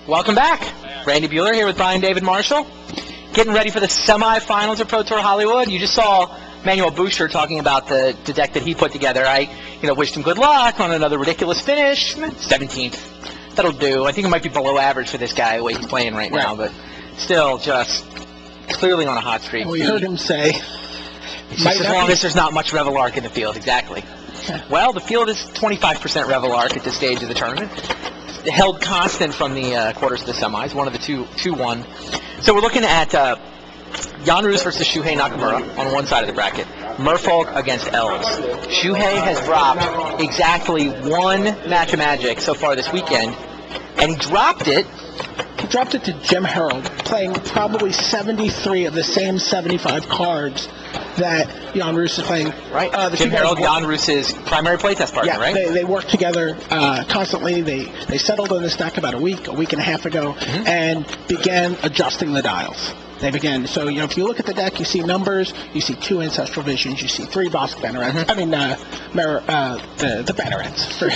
Welcome back. Randy Bueller here with Brian David Marshall. Getting ready for the semifinals of Pro Tour Hollywood. You just saw Manuel Boucher talking about the deck that he put together. I wished him good luck on another ridiculous finish. 17th. That'll do. I think it might be below average for this guy, the way he's playing right now, but still just clearly on a hot streak. We heard him say, just as long as there's not much Revelark in the field, exactly. Well, the field is 25% Revelark at this stage of the tournament. Held constant from the quarters to the semis, one of the 2-1. So we're looking at Jan Roos versus Shuhei Nakamura on one side of the bracket. Merfolk against Elves. Shuhei has dropped exactly one match of Magic so far this weekend, and he dropped it. He dropped it to Jim Harold, playing probably 73 of the same 75 cards that Jan Roos is playing. Right. Jim Harold, Jan Roos' primary playtest partner, right? They work together constantly. They settled on this deck about a week and a half ago, and began adjusting the dials. They began. So, if you look at the deck, you see numbers, you see 2 Ancestral Visions, you see 3 Bosk Bannerets. I mean, the Bannerets. The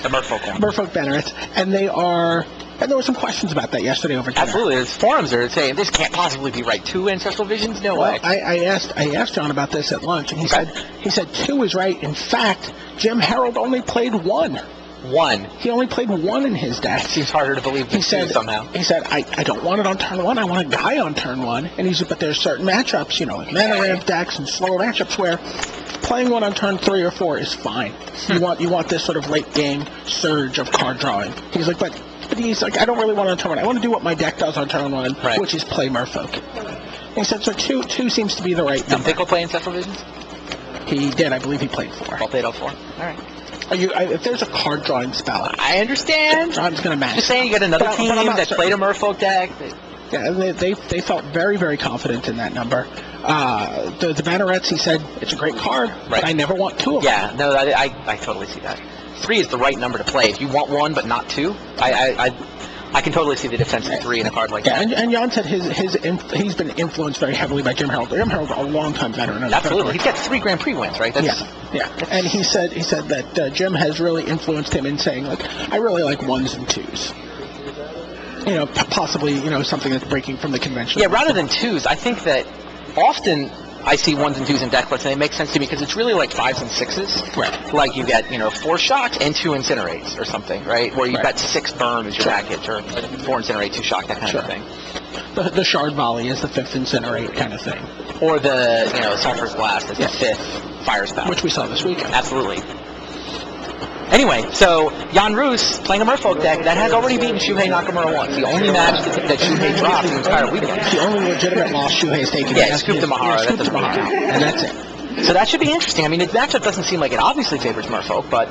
Merfolk. Merfolk Bannerets. And they are... And there were some questions about that yesterday over dinner. Absolutely. There's forums are saying this can't possibly be right. 2 Ancestral Visions? No way. I asked John about this at lunch, and he said 2 is right. In fact, Jim Harold only played 1. 1. He only played 1 in his deck. Seems harder to believe than 2 somehow. He said, I don't want it on turn 1. I want a guy on turn 1. And he said, but there's certain matchups, like mana ramp decks and slower matchups where playing 1 on turn 3 or 4 is fine. You want this sort of late game surge of card drawing. He's like, but he's like, I don't really want it on turn 1. I want to do what my deck does on turn 1, which is play Merfolk. And he said, so 2 seems to be the right number. Did Pickle play Ancestral Visions? He did. I believe he played 4. All played all 4. All right. If there's a card drawing spell, I understand. John's going to match. Just saying, you got another team that played a Merfolk deck. Yeah, they felt very, very confident in that number. The Bannerets, he said, it's a great card, but I never want 2 of them. Yeah, no, I totally see that. 3 is the right number to play. If you want 1 but not 2, I can totally see the defense of 3 in a card like that. And Jan said he's been influenced very heavily by Jim Harold. Jim Harold, a long-time veteran. Absolutely. He's got 3 Grand Prix wins, right? Yeah. And he said that Jim has really influenced him in saying, like, I really like 1s and 2s. Possibly, something that's breaking from the convention. Yeah, rather than 2s, I think that often I see 1s and 2s in deck lists, and it makes sense to me because it's really like 5s and 6s. Right. Like you get, 4 Shocks and 2 Incinerates or something, right? Where you've got 6 Burn as your package, or 4 Incinerate, 2 Shock, that kind of thing. The Shard Volley is the 5th Incinerate kind of thing. Or the, Sulphur's Blast is the 5th Fire Spell. Which we saw this weekend. Absolutely. Anyway, so Jan Roos playing a Merfolk deck that has already beaten Shuhei Nakamura once. The only match that Shuhei dropped the entire weekend. The only legitimate loss Shuhei's taken. Yeah, scooped the Mahara. And that's it. So that should be interesting. I mean, the matchup doesn't seem like it obviously favors Merfolk, but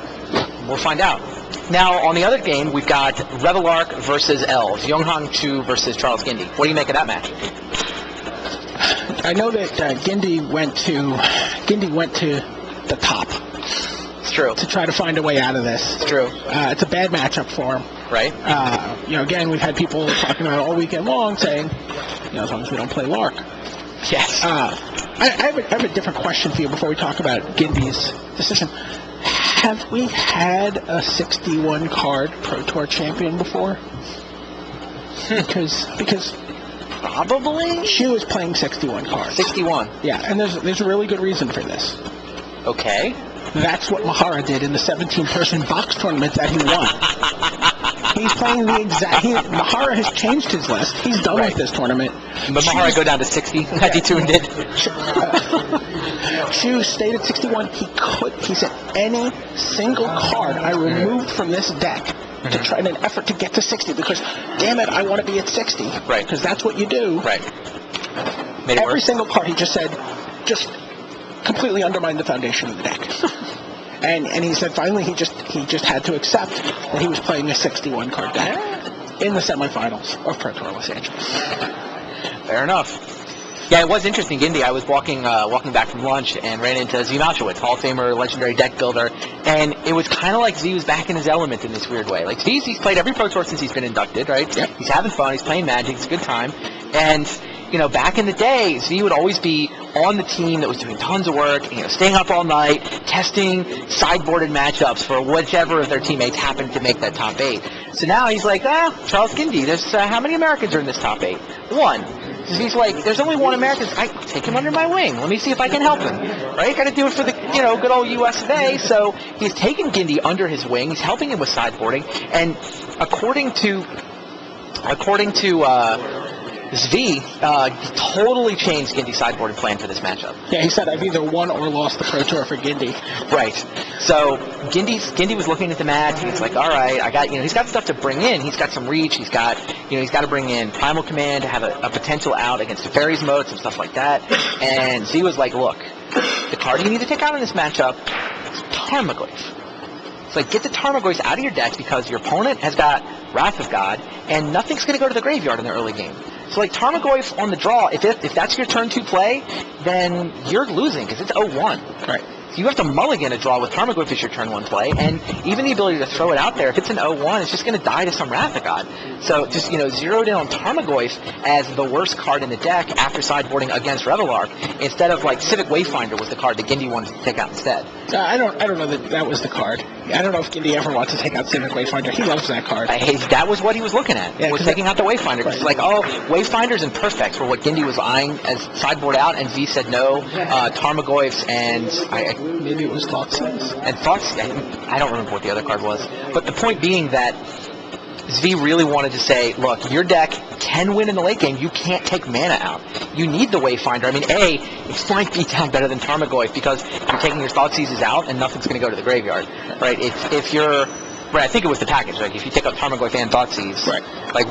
we'll find out. Now, on the other game, we've got Revelark versus Elves. Yonghang Chu versus Charles Gindy. What do you make of that match? I know that Gindy went to the top. It's true. To try to find a way out of this. It's true. It's a bad matchup for him. Right. Again, we've had people talking about it all weekend long saying, as long as we don't play Lark. Yes. I have a different question for you before we talk about Gindy's decision. Have we had a 61 card Pro Tour champion before? Because probably Shu is playing 61 cards. 61. Yeah, and there's a really good reason for this. Okay. That's what Mahara did in the 17-person box tournament that he won. He's playing the exact... Mahara has changed his list. He's done with this tournament. But Mahara go down to 60, as he tuned in. Shu stayed at 61. He said, any single card I removed from this deck to try in an effort to get to 60, because, damn it, I want to be at 60. Right. Because that's what you do. Right. Every single card, he just said, just completely undermined the foundation of the deck. and he said finally he just had to accept that he was playing a 61 card deck in the semifinals of Pro Tour Los Angeles. Fair enough. Yeah, it was interesting, Gindy. I was walking back from lunch and ran into Z Malchowitz, Hall of Famer, legendary deck builder, and it was kind of like Z was back in his element in this weird way. Like he's played every Pro Tour since he's been inducted, right? Yep. He's having fun. He's playing Magic. It's a good time, and back in the day, Z would always be on the team that was doing tons of work, staying up all night, testing sideboarded matchups for whichever of their teammates happened to make that top 8. So now he's like, Charles Gindy, there's how many Americans are in this top 8? 1. So he's like, there's only 1 American. I take him under my wing. Let me see if I can help him. Right? Got to do it for the, good old U.S. of A. So he's taken Gindy under his wing. He's helping him with sideboarding. And according to Zvi, totally changed Gindy's sideboarding plan for this matchup. Yeah, he said, I've either won or lost the Pro Tour for Gindy. Right. So Gindy was looking at the match, and he's like, all right, I got, he's got stuff to bring in. He's got some reach. He's got to bring in Primal Command to have a potential out against the Fairies mode, some stuff like that. And Zvi was like, look, the card you need to take out in this matchup is Tarmogoyf. It's like, get the Tarmogoyfs out of your deck because your opponent has got Wrath of God, and nothing's going to go to the graveyard in the early game. So, like, Tarmogoyf on the draw, if that's your turn 2 play, then you're losing because it's 0-1. Right. So you have to mulligan a draw with Tarmogoyf as your turn 1 play, and even the ability to throw it out there, if it's an 0-1, it's just going to die to some Wrath of God. So just, zeroed in on Tarmogoyf as the worst card in the deck after sideboarding against Revelark, instead of, like, Civic Wayfinder was the card that Gindy wanted to take out instead. I don't know that was the card. I don't know if Gindy ever wants to take out Civic Wayfinder. He loves that card. That was what he was looking at, was taking out the Wayfinder. Right. It's like, Wayfinders and Perfects were what Gindy was eyeing as sideboard out, and V said no. Tarmogoyfs and maybe it was Thoughtseize. And Thoughtseize, I don't remember what the other card was. But the point being that Zvi really wanted to say, look, your deck can win in the late game. You can't take mana out. You need the Wayfinder. I mean, it's flying beat down better than Tarmogoyf because you're taking your Thoughtseizes out and nothing's going to go to the graveyard, right? If you're... Right, I think it was the package. Like, if you take out Tarmogoyf and Thoughtseize, right. Like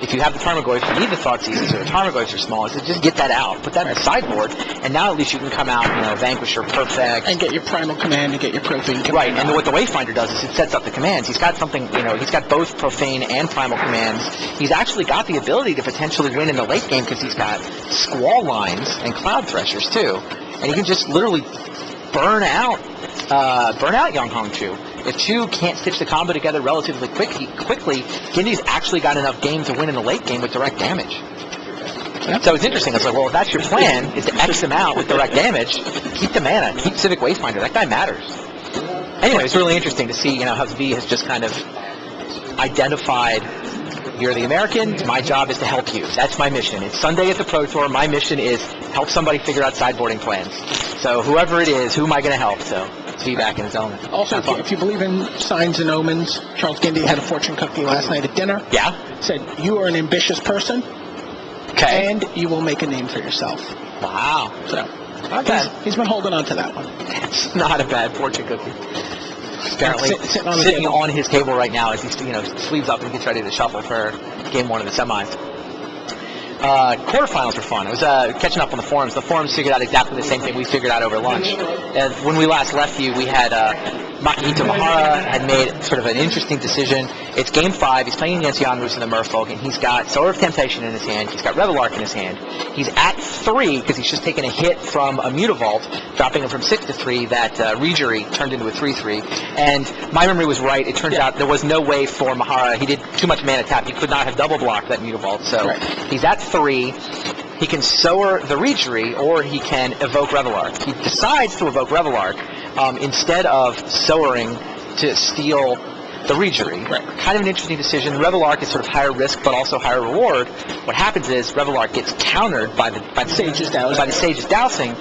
if you have the Tarmogoyf, you need the Thoughtseizes, so the Tarmogoyfs are small. So just get that out, put that in the sideboard, and now at least you can come out, Vanquisher, Perfect, and get your Primal Command and get your Profane Command. Right, and what the Wayfinder does is it sets up the commands. He's got something, he's got both Profane and Primal commands. He's actually got the ability to potentially win in the late game because he's got Squall Lines and Cloud Threshers too, and he can just literally burn out Yang Hong Chu. If Chu can't stitch the combo together relatively quickly, Gindy's actually got enough game to win in the late game with direct damage. Yep. So it's interesting. It's like, well, if that's your plan, is to X him out with direct damage, keep the mana, keep Civic Wayfinder. That guy matters. Anyway, it's really interesting to see, how V has just kind of identified, you're the American, my job is to help you. That's my mission. It's Sunday at the Pro Tour. My mission is help somebody figure out sideboarding plans. So whoever it is, who am I going to help? So it's V back in his element. Also, if you believe in signs and omens, Charles Gindy had a fortune cookie last night at dinner. Yeah? Said, you are an ambitious person. Okay. And you will make a name for yourself. Wow. So, not bad. He's been holding on to that one. It's not a bad fortune cookie. Apparently sitting on his table right now as he's, sleeves up and gets ready to shuffle for game 1 of the semis. Quarterfinals were fun. I was catching up on the forums. The forums figured out exactly the same thing we figured out over lunch. And when we last left you, we had Makihito Mahara had made sort of an interesting decision. It's game 5. He's playing against Jan Roos in the Merfolk, and he's got Sower of Temptation in his hand. He's got Revelark in his hand. He's at 3 because he's just taken a hit from a Mutavault, dropping him from 6 to 3. That Regery turned into a 3/3. And my memory was right. It turns out there was no way for Mahara. He did too much mana tap. He could not have double blocked that Mutavault. So he's at 3. He can Sower the Regery, or he can evoke Revelark. He decides to evoke Revelark instead of Sowering to steal the Regery. Right. Kind of an interesting decision. Revelark is sort of higher risk, but also higher reward. What happens is Revelark gets countered by the Sage's Dowsing.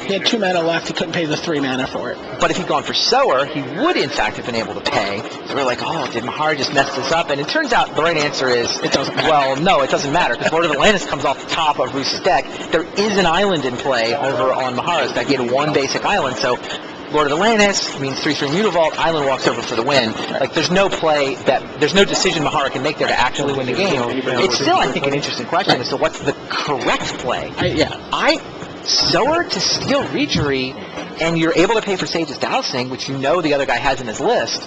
He had 2 mana left. He couldn't pay the 3 mana for it. But if he'd gone for Sower, he would in fact have been able to pay. So we're like, did Mahara just mess this up? And it turns out the right answer is, it doesn't matter. Well, no, it doesn't matter, because Lord of Atlantis comes off the top of Roos's deck. There is an island in play over on Mahara's deck. He had 1 basic island, so Lord of Atlantis means 3/3 Mutavault, island walks over for the win. Like, there's no decision Mahara can make there to actually win the game. It's still, I think, an interesting question as to what's the correct play. Sower to steal Regery, and you're able to pay for Sage's Dowsing, which the other guy has in his list.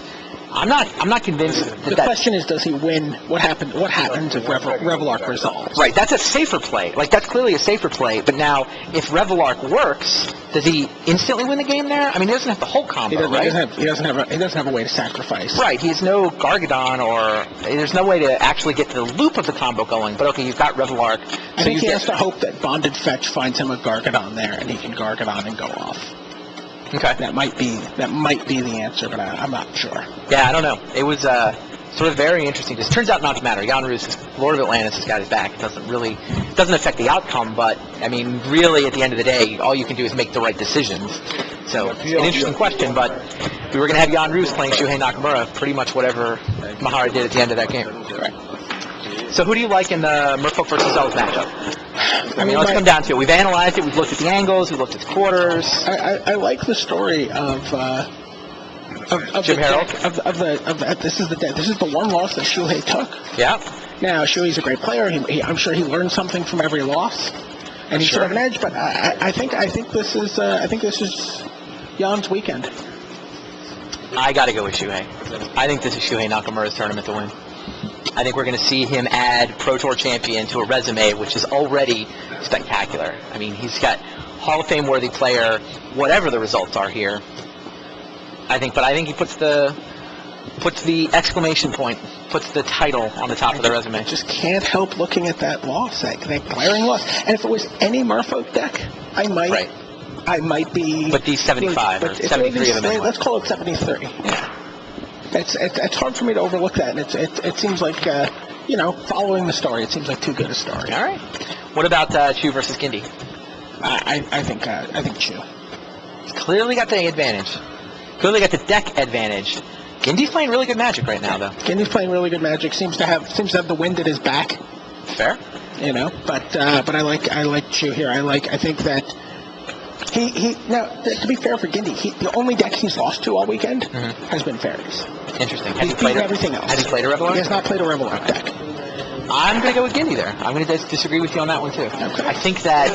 I'm not convinced that the question is, does he win? What happens if Revelark resolves? Right, that's a safer play. Like, that's clearly a safer play. But now, if Revelark works, does he instantly win the game there? I mean, he doesn't have the whole combo, right? He doesn't have a way to sacrifice. Right, he has no Gargadon, or there's no way to actually get the loop of the combo going. But okay, you've got Revelark. I think he has to hope that Bonded Fetch finds him a Gargadon there, and he can Gargadon and go off. Okay. That might be the answer, but I'm not sure. Yeah, I don't know. It was sort of very interesting. It turns out not to matter. Jan Roos, Lord of Atlantis, has got his back. It doesn't affect the outcome, but, I mean, really, at the end of the day, all you can do is make the right decisions. So, an interesting question, but we were going to have Jan Roos playing Shuhei Nakamura, pretty much whatever Mahara did at the end of that game. Right. So who do you like in the Merfolk versus Elves matchup? I mean, let's come down to it. We've analyzed it. We've looked at the angles. We've looked at the quarters. I like the story of Jim Harold. This is the one loss that Shuhei took. Yeah. Now Shuhei's a great player. I'm sure he learned something from every loss, and he's sort of an edge. But I think this is Jan's weekend. I got to go with Shuhei. I think this is Shuhei Nakamura's tournament to win. I think we're going to see him add Pro Tour champion to a resume which is already spectacular. I mean, he's got Hall of Fame worthy player, whatever the results are here. I think he puts the exclamation point, puts the title on the top of the resume. I just can't help looking at that loss, that glaring loss. And if it was any Merfolk deck, I might be. But these 75 or 73 of them. Let's call it 73. Yeah. It's hard for me to overlook that, and it seems like following the story, it seems like too good a story. All right. What about Chu versus Gindi? I think Chu. He's clearly got the advantage. Clearly got the deck advantage. Gindi's playing really good Magic right now, though. Gindi's playing really good Magic. Seems to have the wind at his back. Fair. But I like Chu here. I think that he now, to be fair for Gindi, the only deck he's lost to all weekend has been Fairies. Interesting. He's beaten everything else. Has he played a Revelar? He has not played a Revelar deck. I'm going to go with Gindi there. I'm going to disagree with you on that one, too. Okay. I think that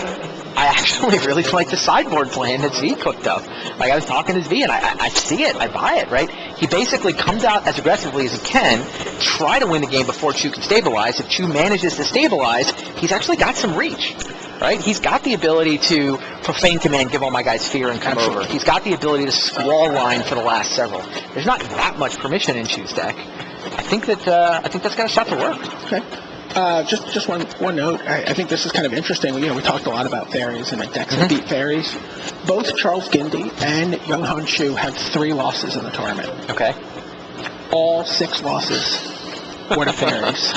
I actually really like the sideboard plan that Z cooked up. Like, I was talking to Z, and I see it. I buy it, right? He basically comes out as aggressively as he can, try to win the game before Chu can stabilize. If Chu manages to stabilize, he's actually got some reach, right? He's got the ability to Profane Command, give all my guys fear, and come over. He's got the ability to Squall line for the last several. There's not that much permission in Chu's deck. I think that's got a shot to work. Okay. Just one note. I think this is kind of interesting. We talked a lot about Fairies and the decks that beat Fairies. Both Charles Gindi and Young-Han Chu have 3 losses in the tournament. Okay. All 6 losses were to Fairies.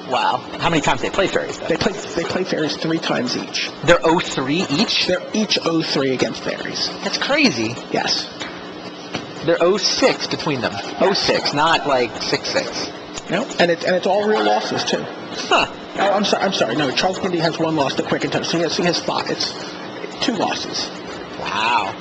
Wow. How many times they play Fairies, though? They play Fairies 3 times each. They're 0-3 each? They're each 0-3 against Fairies. That's crazy. Yes. They're 0-6 between them. 0-6, not like 6-6. No, and it's all real losses too. Huh. Oh, I'm sorry. No, Charles Gindi has 1 loss to Quick and Touch. So he has 5. It's 2 losses. Wow.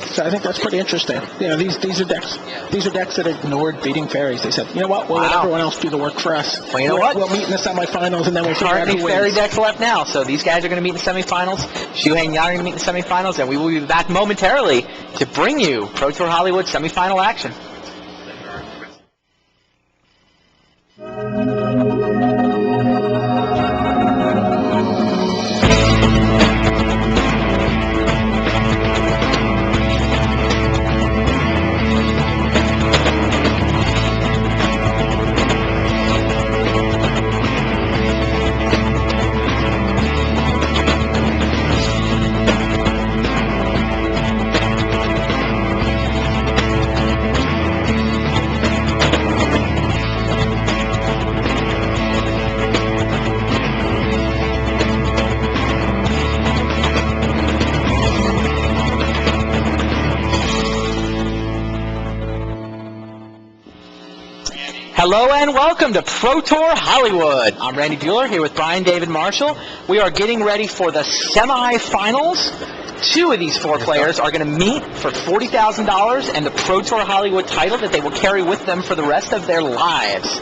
So I think that's pretty interesting. These are decks. These are decks that ignored beating Fairies. They said, you know what? We'll let everyone else do the work for us. Well, you know what? We'll meet in the semifinals, and then we'll figure out who wins. Fairy decks left now, so these guys are going to meet in the semifinals. Shuhei and Jan are going to meet in the semifinals, and we will be back momentarily to bring you Pro Tour Hollywood semifinal action. Hello and welcome to Pro Tour Hollywood. I'm Randy Bueller here with Brian David Marshall. We are getting ready for the semifinals. 2 of these 4 players are going to meet for $40,000 and the Pro Tour Hollywood title that they will carry with them for the rest of their lives.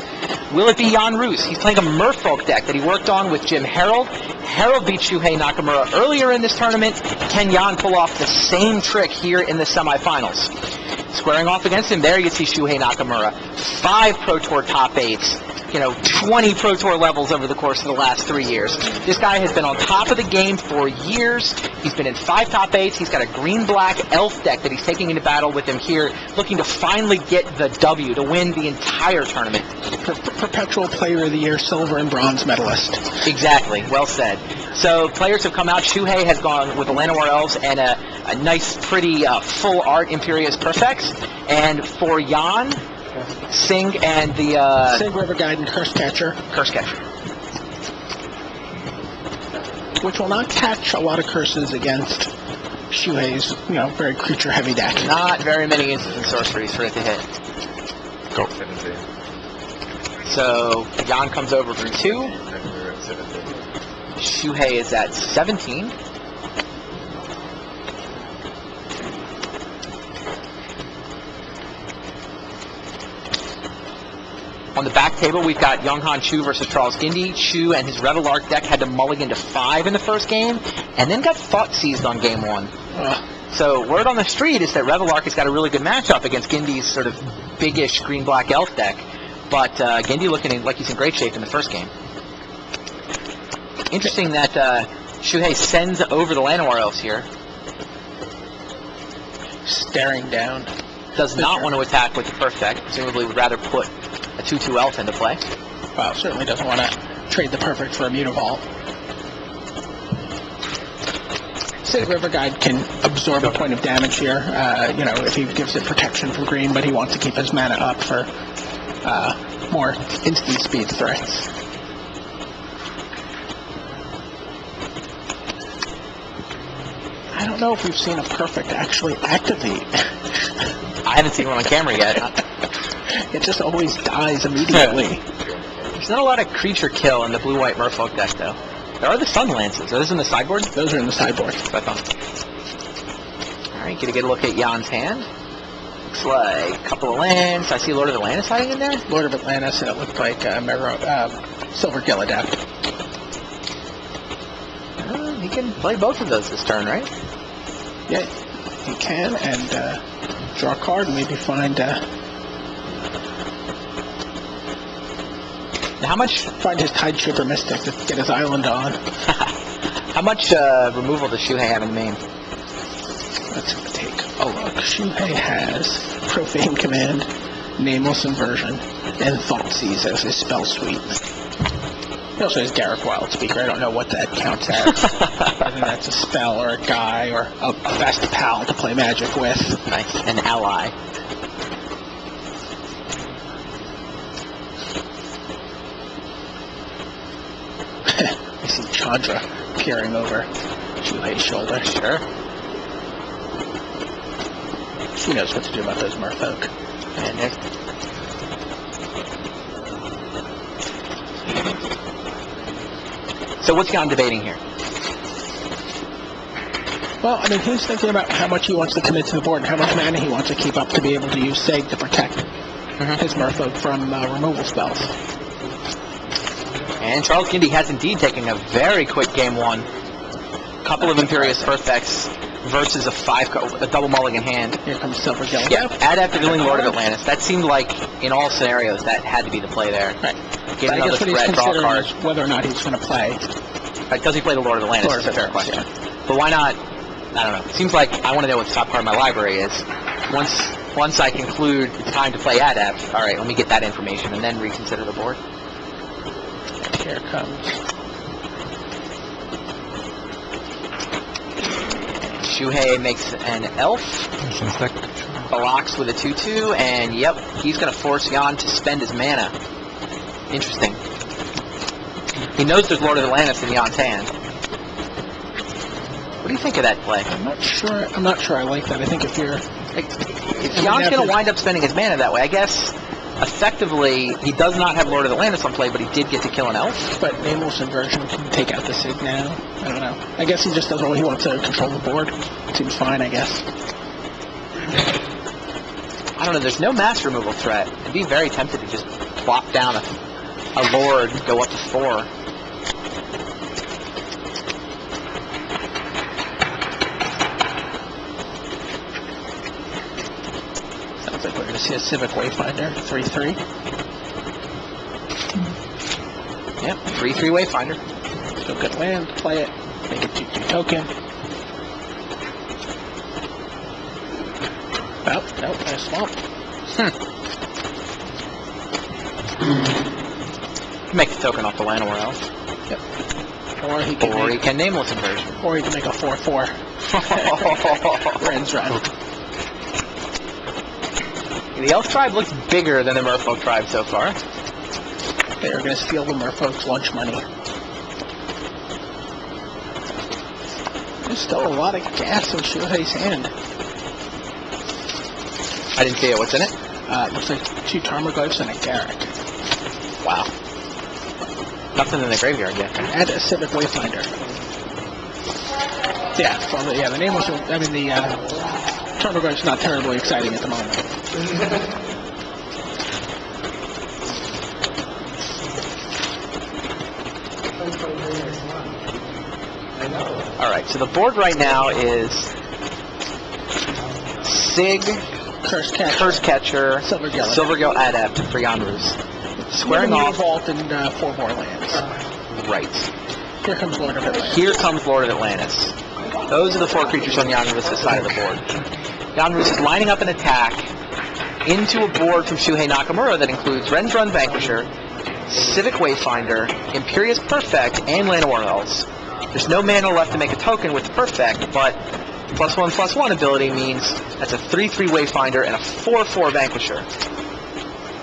Will it be Jan Roos? He's playing a Merfolk deck that he worked on with Jim Harold. Harold beat Shuhei Nakamura earlier in this tournament. Can Jan pull off the same trick here in the semifinals? Squaring off against him, there you see Shuhei Nakamura. 5 Pro Tour top 8s. 20 Pro Tour levels over the course of the last 3 years. This guy has been on top of the game for years. He's been in 5 top 8s. He's got a green-black elf deck that he's taking into battle with him here, looking to finally get the W, to win the entire tournament. Perpetual Player of the Year, silver and bronze medalist. Exactly. Well said. So players have come out. Shuhei has gone with the Llanowar Elves and a nice, pretty full art Imperious Perfects. And for Jan, Sing and the Sig, River Guide, and Curse Catcher, Curse Catcher. which will not catch a lot of curses against Shuhei's, very creature-heavy deck. Not very many instant sorceries for it to hit. Go. So Jan comes over for 2. Shuhei is at 17. On the back table, we've got Younghan Chu versus Charles Gindy. Chu and his Revelark deck had to mulligan to 5 in the first game, and then got thought seized on game 1. So word on the street is that Revelark has got a really good matchup against Gindy's sort of biggish green-black elf deck, but Gindy looking like he's in great shape in the first game. Interesting that Shuhei sends over the Llanowar elves here. Staring down. Does not want to attack with the Perf deck. Presumably would rather put a 2/2 elf into play. Well, certainly doesn't want to trade the Perfect for a Mutavault. Sig River Guide can absorb a point of damage here, if he gives it protection from green, but he wants to keep his mana up for more instant speed threats. I don't know if we've seen a Perfect actually activate. I haven't seen one on camera yet. It just always dies immediately. There's not a lot of creature kill in the blue-white Merfolk deck, though. There are the Sun Lances. Are those in the sideboard? Those are in the sideboard. That's what I thought. Alright, get a look at Jan's hand. Looks like a couple of lands. I see Lord of Atlantis hiding in there. Lord of Atlantis, and it looked like Silver Gilladeath. He can play both of those this turn, right? Yeah, he can, and draw a card and maybe find Now, how much? Find his Tide Trooper Mystic to get his island on. How much removal does Shuhei have in main? Let's take a look. Shuhei has Profane Command, Nameless Inversion, and Thoughtseize as his spell suite. He also has Garruk Wildspeaker. I don't know what that counts as. Whether that's a spell or a guy or a best pal to play Magic with. Nice. An ally. I see Chandra peering over Shuhei's shoulder. Sure. She knows what to do about those Merfolk. And there's... So what's Jan debating here? Well, I mean, he's thinking about how much he wants to commit to the board and how much mana he wants to keep up to be able to use Seg to protect his Merfolk from removal spells. And Charles Gindy has indeed taken a very quick game 1. Couple of Imperious Perfects versus a double mulligan hand. Here comes Silver Gilladeath. Yeah, add after dealing Lord of Atlantis. That seemed like, in all scenarios, that had to be the play there. Right. Get I another guess what he's threat, draw a considering card. is whether or not he's going to play. Right, does he play the Lord of Atlantis? Lord of That's a fair Atlantis, question. But why not? I don't know. It seems like I want to know what the top part of my library is. Once I conclude it's time to play Adept, all right, let me get that information and then reconsider the board. Here comes Shuhei makes an elf, blocks with a 2/2, and yep, he's going to force Jan to spend his mana. Interesting. He knows there's Lord of Atlantis in Jan's hand. What do you think of that play? I'm not sure I like that. I think if Jan's going to wind up spending his mana that way, I guess. Effectively, he does not have Lord of Atlantis on play, but he did get to kill an elf. But Nameless Inversion can take out the Sig now. I don't know. I guess he just does what he wants to control the board. Seems fine, I guess. I don't know, there's no mass removal threat. I'd be very tempted to just plop down a Lord, go up to 4. Sounds like we're going to see a Civic Wayfinder, 3/3. Yep, 3/3 Wayfinder. Still good land, play it, make it 2/2 token. Oh, nope, I swamp. Make the token off the Llanowar elf. Yep. Or he can Nameless Inversion. Or he can make a 4/4. Ren's run. The Elf tribe looks bigger than the Merfolk tribe so far. They are going to steal the Merfolk's lunch money. There's still a lot of gas in Shuhei's hand. I didn't see it. What's in it? Looks like 2 Tarmogoyfs and a Garrick. Wow. Nothing in the graveyard yet. And a Civic Wayfinder. Yeah, well, the name was... I mean, the Tarmogoyf's not terribly exciting at the moment. Alright, so the board right now is Sig, Curse Catcher, Silvergill Adept for Jan Roos. Squaring off... Vault and 4 more lands. Right. Here comes Lord of Atlantis. Here comes Lord of Atlantis. Those are the 4 creatures on Jan Roos' side of the board. Jan Roos is lining up an attack into a board from Shuhei Nakamura that includes Ren's-Run Vanquisher, Civic Wayfinder, Imperious Perfect, and Llanowar Elves. There's no mana left to make a token with Perfect, but +1/+1 ability means that's a 3/3 Wayfinder and a 4/4 Vanquisher.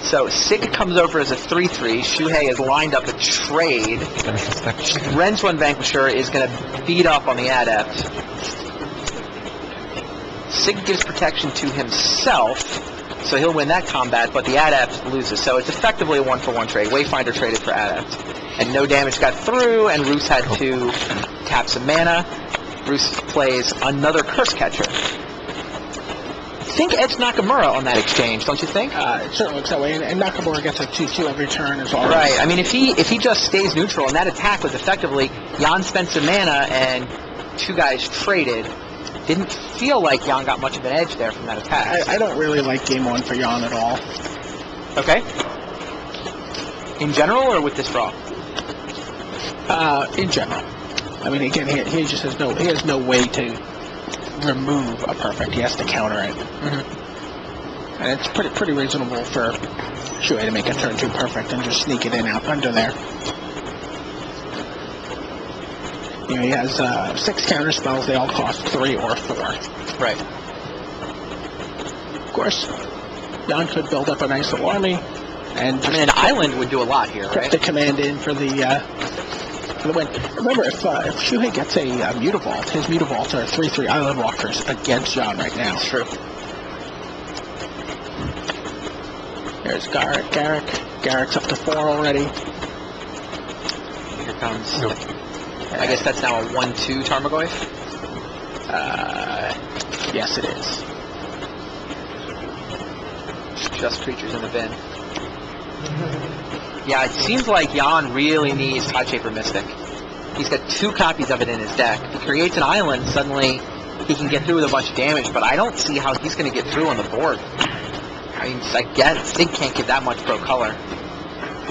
So Sig comes over as a 3/3. Shuhei has lined up a trade. Ren's-Run Vanquisher is going to beat up on the Adept. Sig gives protection to himself, so he'll win that combat, but the Adept loses. So it's effectively a 1-for-1 trade. Wayfinder traded for Adept. And no damage got through, and Roos had to tap some mana. Roos plays another Curse Catcher. I think Edge Nakamura on that exchange, don't you think? It certainly looks that way, and Nakamura gets a 2/2 every turn as well. Right. I mean, if he just stays neutral, and that attack was effectively Jan spent some mana and 2 guys traded, didn't feel like Jan got much of an edge there from that attack. I don't really like Game 1 for Jan at all. Okay. In general, or with this draw? In general. I mean, again, he just has no way to remove a perfect. He has to counter it. Mm-hmm. And it's pretty reasonable for Shuhei to make a turn 2 perfect and just sneak it in out under there. You know, he has 6 counter spells. They all cost 3 or 4. Right. Of course, Jan could build up a nice little army, and I mean, an island would do a lot here, put right? the command in for the win. Remember, if Shuhei gets a Mutavault, his Mutavaults are 3/3 Island Walkers against Jan right now. That's true. There's Garrick. Garrick's up to 4 already. Here comes... I guess that's now a 1/2 Tarmogoyf? Yes, it is. Just creatures in the bin. Yeah, it seems like Jan really needs Tideshaper Mystic. He's got 2 copies of it in his deck. If he creates an island, suddenly he can get through with a bunch of damage, but I don't see how he's going to get through on the board. I mean, I get it. Sig can't get that much pro color.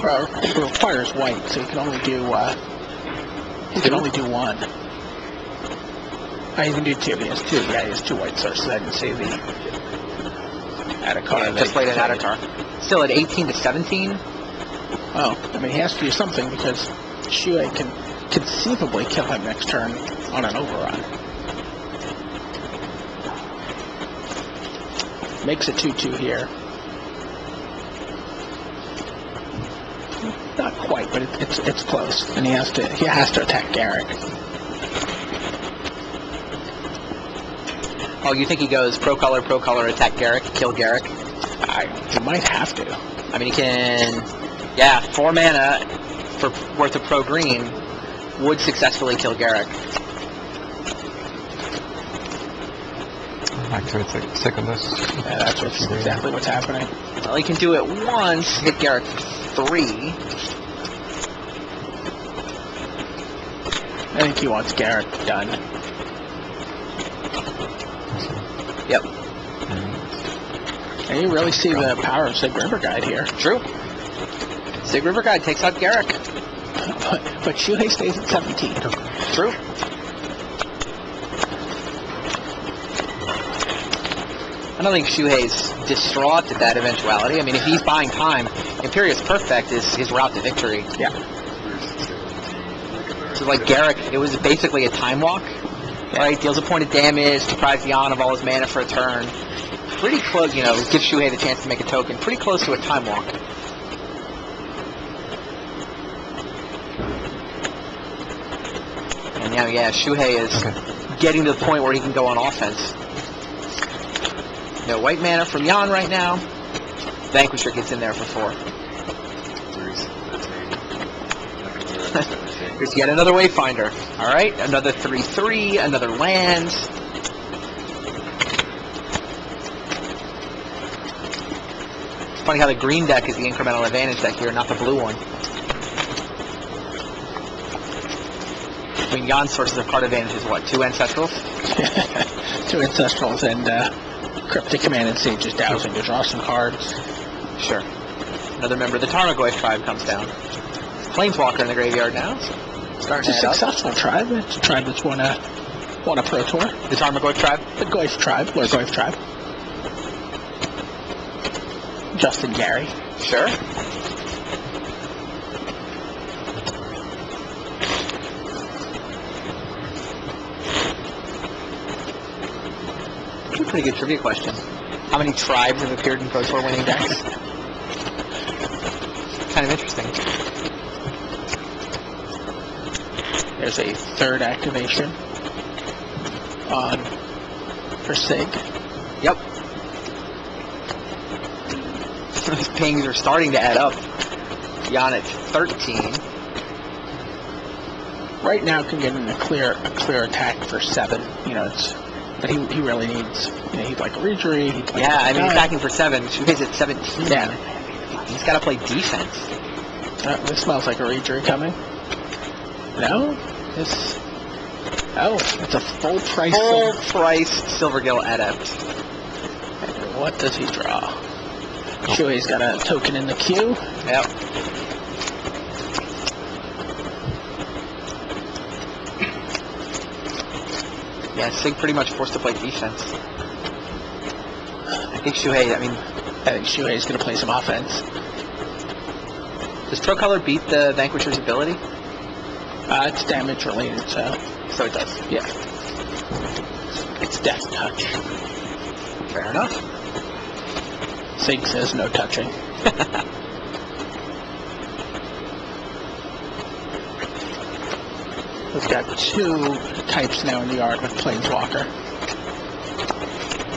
Well, it requires white, so he can only do 1. He can do 2. He has 2. Yeah, he has 2 white sources. I didn't see the Adakar. Yeah, just played an Adakar. Still at 18 to 17. Oh, I mean, he has to do something because Shuhei can conceivably kill him next turn on an overrun. Makes a 2/2 here. Not quite, but it's close, and he has to attack Garrick. Oh, you think he goes pro color, attack Garrick, kill Garrick? He might have to. I mean, he can... Yeah, 4 mana worth of pro green would successfully kill Garrick. Activate Secondus. Yeah, that's exactly what's happening. Well, he can do it once, hit Garrick for 3. I think he wants Garrick done. Yep. And you really see the power of Sig River Guide here. True. Sig River Guide takes out Garrick. But Shuhei stays at 17. True. I don't think Shuhei's distraught at that eventuality. I mean, if he's buying time, Imperious Perfect is his route to victory. Yeah. So like Garrick, it was basically a time walk, right? Deals a point of damage, deprives Jan of all his mana for a turn. pretty close, you know, give Shuhei the chance to make a token, pretty close to a time walk. And now, yeah, Shuhei is getting to the point where he can go on offense. No white mana from Jan right now. Vanquisher gets in there for 4. Here's yet another Wayfinder. All right, another 3/3, another land. It's funny how the green deck is the incremental advantage deck here, not the blue one. I mean, Jan's sources of card advantage is what, 2 Ancestrals? 2 Ancestrals and Cryptic Command and Sage's Dowsing to draw some cards. Sure. Another member of the Tarmogoyf tribe comes down. Planeswalker in the graveyard now. Starting It's a successful tribe. It's a tribe that's won a Pro Tour. The Tarmogoyf tribe? The Goyf tribe, Lord Goyf tribe. Justin Gary. Sure. That's a pretty good trivia question. How many tribes have appeared in Pro Tour winning decks? Kind of interesting. There's a 3rd activation for Sig. Yep. Those pings are starting to add up. Jan at 13. Right now can get in a clear attack for 7. You know, but he really needs, you know, he'd like a Regery. Yeah, I mean, attacking for 7. Shuhei's at 17. Yeah. He's got to play defense. This smells like a Regery coming. No? It's a full price. Full price Silvergill Adept. What does he draw? Shuhei's got a token in the queue. Yep. Yeah, Sig pretty much forced to play defense. I think Shuhei's going to play some offense. Does Pro Color beat the Vanquisher's ability? It's damage related, so it does. Yeah. It's Death Touch. Fair enough. Sig says no touching. We've got 2 types now in the yard with Planeswalker.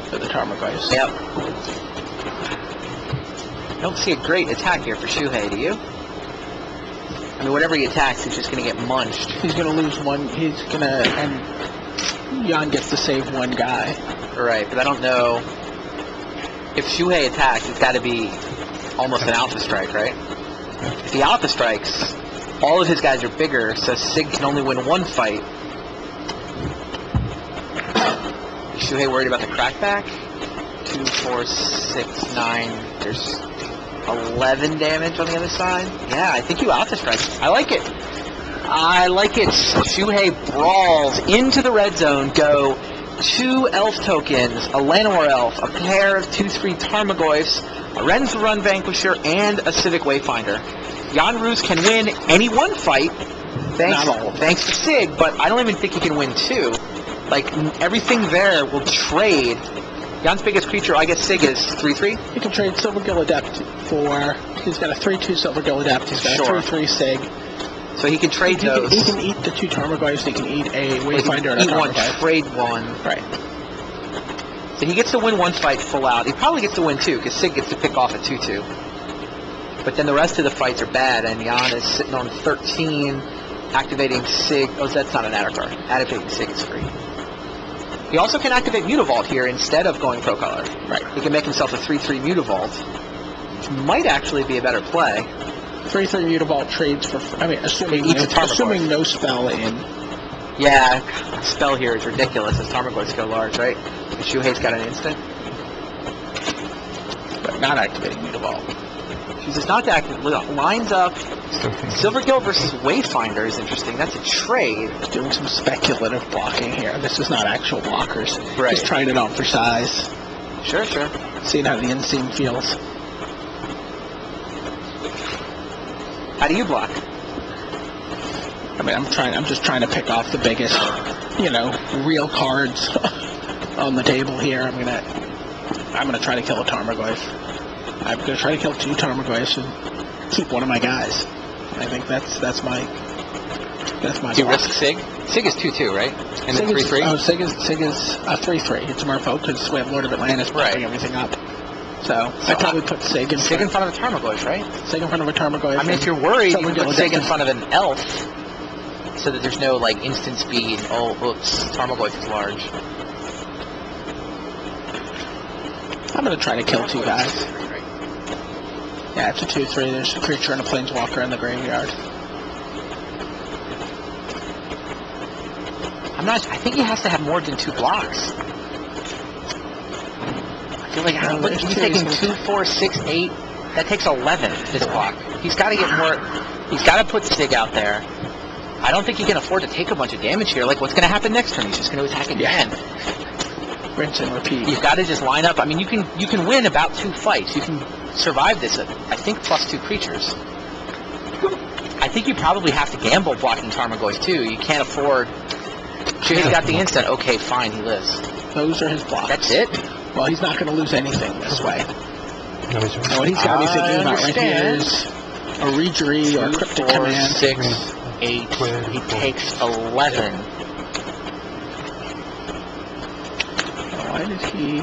For the Tarmogoyfs. Yep. I don't see a great attack here for Shuhei, do you? I mean, whatever he attacks, he's just going to get munched. He's going to lose one. And Jan gets to save 1 guy. Right, but I don't know. If Shuhei attacks, it's got to be almost an Alpha Strike, right? If he Alpha Strikes, all of his guys are bigger, so Sig can only win 1 fight. Is Shuhei worried about the crackback? 2, 4, 6, 9. There's 11 damage on the other side. Yeah, I think you Alpha Strike. I like it. Shuhei brawls into the red zone, go 2 elf tokens, a Llanowar elf, a pair of 2/3 Tarmogoyfs, a Ren's Run Vanquisher, and a Civic Wayfinder. Jan Roos can win any 1 fight, thanks to Sig, but I don't even think he can win 2. Like, everything there will trade. Jan's biggest creature, I guess Sig is 3/3? He can trade Silvergill Adept for... He's got a 3/2 Silvergill Adept. He's got a 3/3 Sig. So he can trade those. He can eat the 2 Tarmogoyfs. He can eat a Wayfinder and a eat 1, Tarmogoyf. trade 1. Right. So he gets to win 1 fight full out. He probably gets to win 2, because Sig gets to pick off a 2/2. But then the rest of the fights are bad, and Jan is sitting on 13, activating Sig. Oh, that's not an adder card. Activating Sig is free. He also can activate Mutavault here instead of going Pro Color. Right. He can make himself a 3/3 Mutavault, which might actually be a better play. 3/3 Mutavault trades for... I mean, assuming no spell in. Yeah, spell here is ridiculous as Tarmogoyfs go large, right? And Shuhei's got an instant. But not activating Mutavault. She's just not active. Lines up. Silvergill versus Wayfinder is interesting. That's a trade. He's doing some speculative blocking here. This is not actual blockers. Right. He's trying it on for size. Sure. Seeing how the inseam feels. How do you block? I mean, I'm just trying to pick off the biggest, real cards on the table here. I'm gonna I'm going to try to kill a Tarmogoyf. I'm going to try to kill 2 Tarmogoyfs and keep one of my guys. I think that's my Do you block. risk Sig? Sig is 2/2, right? And then 3/3? Oh, Sig is 3/3. It's Merfolk because we have Lord of Atlantis buffing everything up. So I'd probably put Sig in front of a Tarmogoyf, right? Sig in front of a Tarmogoyf. I mean, if you're worried, you can put Sig in front of an elf so that there's no, like, instant speed. Oh, oops, Tarmogoyf is large. I'm going to try to kill 2 guys. Yeah, it's a 2/3. There's a creature and a planeswalker in the graveyard. I think he has to have more than 2 blocks. I feel like he's taking 2, 4, 6, 8. That takes 11, this block. He's got to get more. He's got to put Sig out there. I don't think he can afford to take a bunch of damage here. Like, what's going to happen next turn? He's just going to attack again. Rinse and repeat. You've got to just line up. I mean, you can win about 2 fights. You can survive this at, I think, plus 2 creatures. I think you probably have to gamble blocking Tarmogoyf too. You can't afford. Sure, he's got the instant. Okay, fine, he lives. Those are his blocks. That's it? Well, he's not going to lose anything this way. No, So what he's got to be thinking about right here is a Regery or Two, Cryptic 4, Command. 6, 8. He takes 11. Why did he...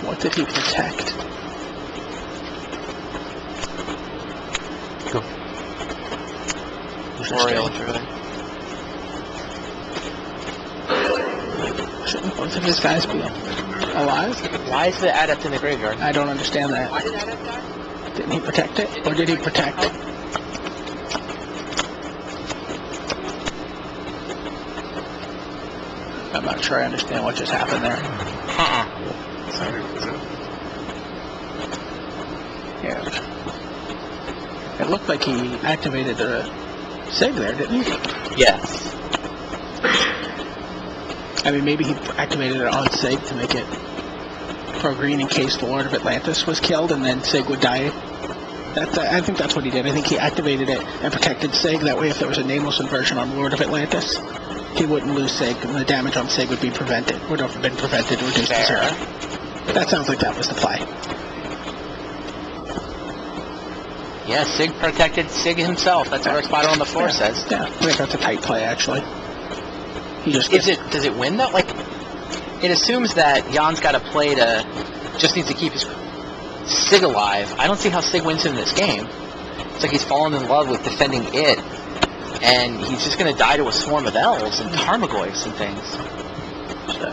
What did he protect? Go. Oriole Druid. Shouldn't both of his guys be alive? Why is the Adept in the graveyard? I don't understand that. Why did Adept die? Didn't he protect it? Or did he protect it? I'm not sure I understand what just happened there. Yeah. It looked like he activated the Sig there, didn't he? Yes. I mean, maybe he activated it on Sig to make it pro-green in case the Lord of Atlantis was killed, and then Sig would die. I think that's what he did. I think he activated it and protected Sig. That way, if there was a nameless inversion on Lord of Atlantis, he wouldn't lose Sig, and the damage on Sig would be prevented. Would have been prevented, reduced to 0. That sounds like that was the play. Yeah, Sig protected Sig himself. That's what our spotter on the floor says. Yeah, I think that's a tight play, actually. He just Does it win though? Like, it assumes that Jan's got a play to just needs to keep his Sig alive. I don't see how Sig wins in this game. It's like he's fallen in love with defending it, and he's just going to die to a swarm of elves and Tarmogoyfs and things. So,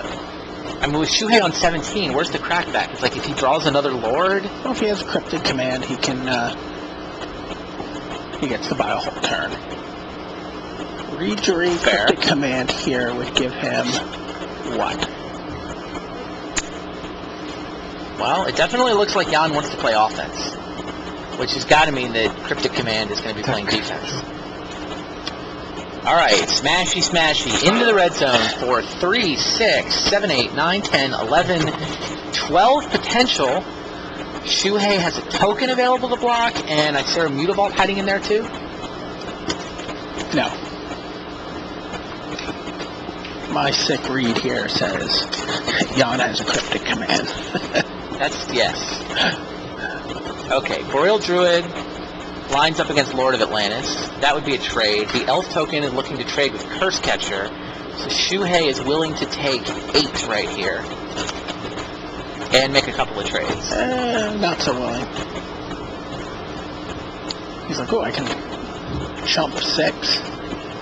I mean, with Shuhei on 17, where's the crackback? It's like if he draws another Lord. Well, if he has a Cryptic Command, he can. He gets to buy a whole turn. Regery Cryptic Command here would give him what? Well, it definitely looks like Jan wants to play offense, which has got to mean that Cryptic Command is going to be playing defense. All right, smashy, smashy, into the red zone for 3, 6, 7, 8, 9, 10, 11, 12 potential. Shuhei has a token available to block, and I see a Mutavault hiding in there too. No. My sick read here says Jan has a Cryptic Command. That's, yes. Okay, Boreal Druid lines up against Lord of Atlantis. That would be a trade. The Elf token is looking to trade with Curse Catcher. So Shuhei is willing to take 8 right here. And make a couple of trades. Not so willing. He's like, oh, I can chump 6.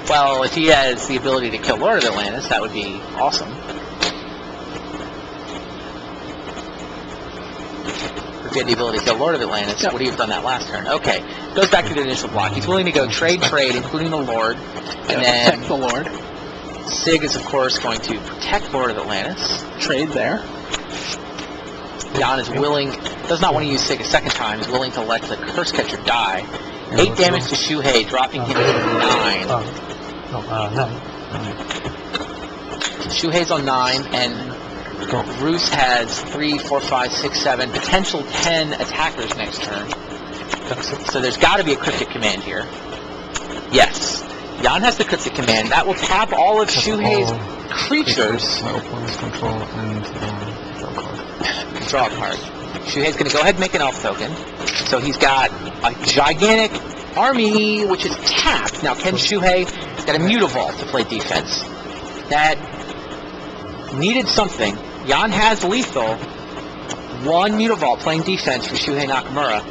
Well, if he has the ability to kill Lord of Atlantis, that would be awesome. If he had the ability to kill Lord of Atlantis, would he have done that last turn? Okay. Goes back to the initial block. He's willing to go trade, including the Lord. And then protect the Lord. Sig is, of course, going to protect Lord of Atlantis. Trade there. Jan is willing, does not want to use Sig a second time, is willing to let the Curse Catcher die. 8 damage to Shuhei, dropping him to 9. Shuhei's on 9, and Roos has 3, 4, 5, 6, 7, potential 10 attackers next turn. So there's got to be a Cryptic Command here. Yes. Jan has the Cryptic Command. That will tap all of Shuhei's creatures. My opponent's control and draw a card. Shuhei's going to go ahead and make an elf token. So he's got a gigantic army, which is tapped. Now, Ken Shuhei got a Mutavault to play defense. That needed something. Jan has lethal. One Mutavault playing defense for Shuhei Nakamura,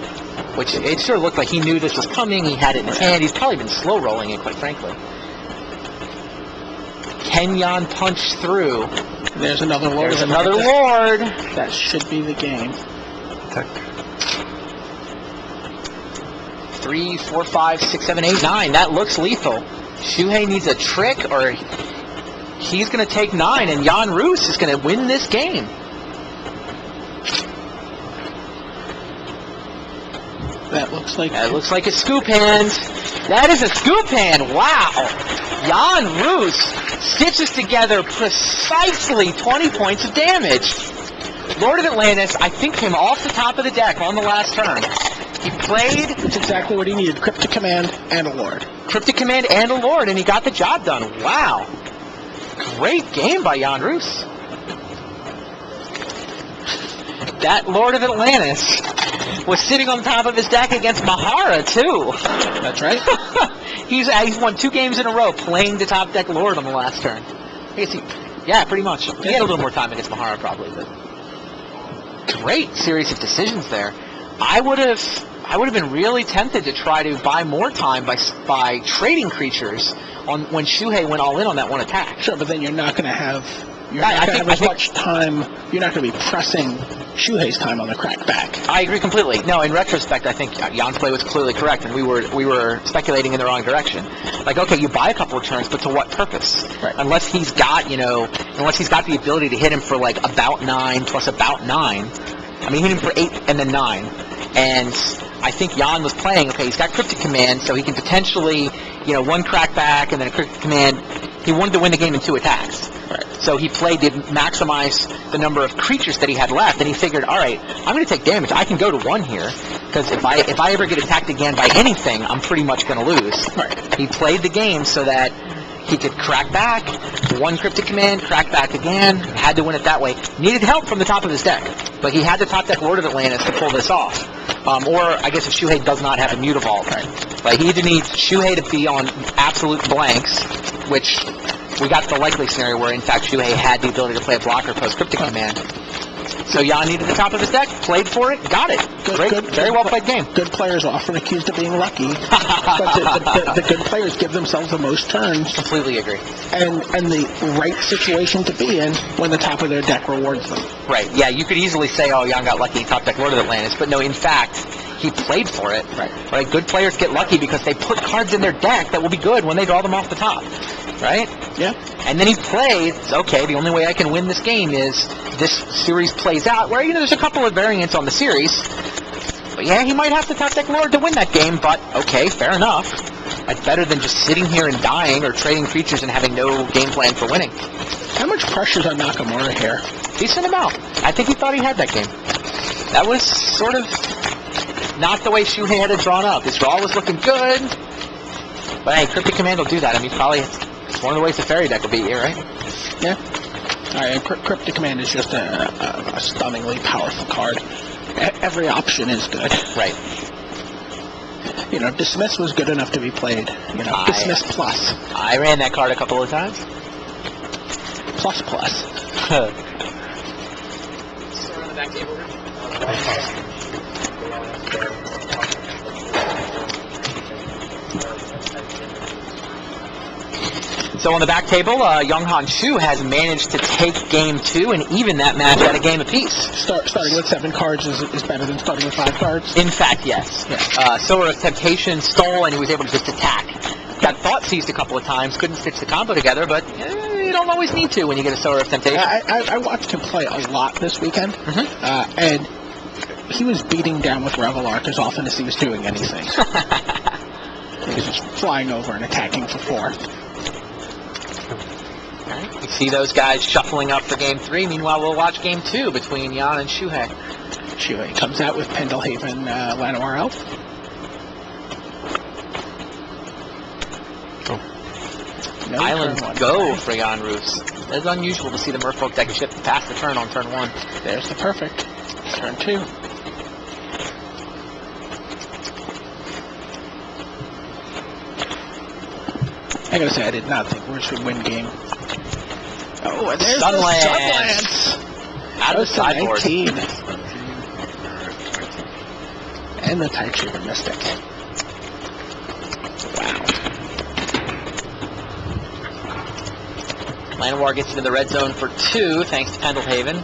which it sure looked like he knew this was coming. He had it in his hand. He's probably been slow rolling it, quite frankly. Can Jan punch through? There's another Lord. There's another Lord. That should be the game. Attack. 3, 4, 5, 6, 7, 8, 9. That looks lethal. Shuhei needs a trick, or he's going to take 9, and Jan Roos is going to win this game. That looks like a scoop hand. That is a scoop hand. Wow. Jan Roos stitches together precisely 20 points of damage. Lord of Atlantis, I think, came off the top of the deck on the last turn. He played... It's exactly what he needed. Cryptic Command and a Lord. Cryptic Command and a Lord, and he got the job done. Wow. Great game by Jan Roos. That Lord of Atlantis was sitting on top of his deck against Mahara, too. That's right. He's won 2 games in a row playing the top deck Lord on the last turn. I guess yeah, pretty much. He had a little more time against Mahara, probably, but great series of decisions there. I would have been really tempted to try to buy more time by trading creatures on when Shuhei went all in on that one attack. Sure, but then you're not going to have as much time. You're not going to be pressing Shuhei's time on the crack back. I agree completely. No, in retrospect, I think Jan's play was clearly correct, and we were speculating in the wrong direction. Like, okay, you buy a couple of turns, but to what purpose? Right. Unless he's got the ability to hit him for like about 9 plus about 9. I mean, hit him for 8 and then 9. And I think Jan was playing, okay, he's got Cryptic Command, so he can potentially, one crack back and then a Cryptic Command. He wanted to win the game in 2 attacks. Right. So he played to maximize the number of creatures that he had left, and he figured, all right, I'm going to take damage. I can go to 1 here, because if I ever get attacked again by anything, I'm pretty much going to lose. Right. He played the game so that he could crack back, 1 Cryptic Command, crack back again, had to win it that way. Needed help from the top of his deck, but he had the top deck Lord of Atlantis to pull this off. Or, I guess if Shuhei does not have a Mutavault. Right. But he needs Shuhei to be on absolute blanks, which we got the likely scenario where, in fact, Shuhei had the ability to play a blocker post Cryptic Command. So Jan needed the top of his deck, played for it, got it. Great, very well played game. Good players are often accused of being lucky, but the good players give themselves the most turns. Completely agree. And the right situation to be in when the top of their deck rewards them. Right, yeah, you could easily say, oh, Jan got lucky, top deck Lord of Atlantis, but no, in fact, he played for it. Right. Good players get lucky because they put cards in their deck that will be good when they draw them off the top. Right? Yeah. And then he played, okay, the only way I can win this game is this series plays out, where, there's a couple of variants on the series. But yeah, he might have to top deck Lord to win that game, but okay, fair enough. That's better than just sitting here and dying or trading creatures and having no game plan for winning. How much pressure's on Nakamura here? Decent amount. I think he thought he had that game. That was sort of not the way Shuhei had it drawn up. His draw was looking good. But hey, Cryptic Command will do that. I mean, probably it's one of the ways the Fairy deck will beat you, right? Yeah. Cryptic Command is just a stunningly powerful card. Every option is good. Right. Dismiss was good enough to be played. Dismiss plus. I ran that card a couple of times. Plus. Start on the back table. So on the back table, Younghan Shu has managed to take game 2 and even that match at a game apiece. Starting with 7 cards is better than starting with 5 cards? In fact, yes. Sower of Temptation stole, and he was able to just attack. Got thought seized a couple of times, couldn't stitch the combo together, but you don't always need to when you get a Sower of Temptation. I watched him play a lot this weekend, and he was beating down with Revelark as often as he was doing anything. He was just flying over and attacking for 4. You see those guys shuffling up for game 3. Meanwhile, we'll watch game 2 between Jan and Shuhei. Shuhei comes out with Pendelhaven Llanowar Elf. No Island go for Jan Roos. It's unusual to see the Merfolk deck ship past the turn on turn 1. There's the perfect. Turn 2. I gotta say, I did not think Rich would win game. Oh, and there's Sunlance. the Sunlance. Out of the Goes to sideboard. 19. And the Type Shaper Mystic. Wow. Llanowar gets into the red zone for 2, thanks to Pendlehaven.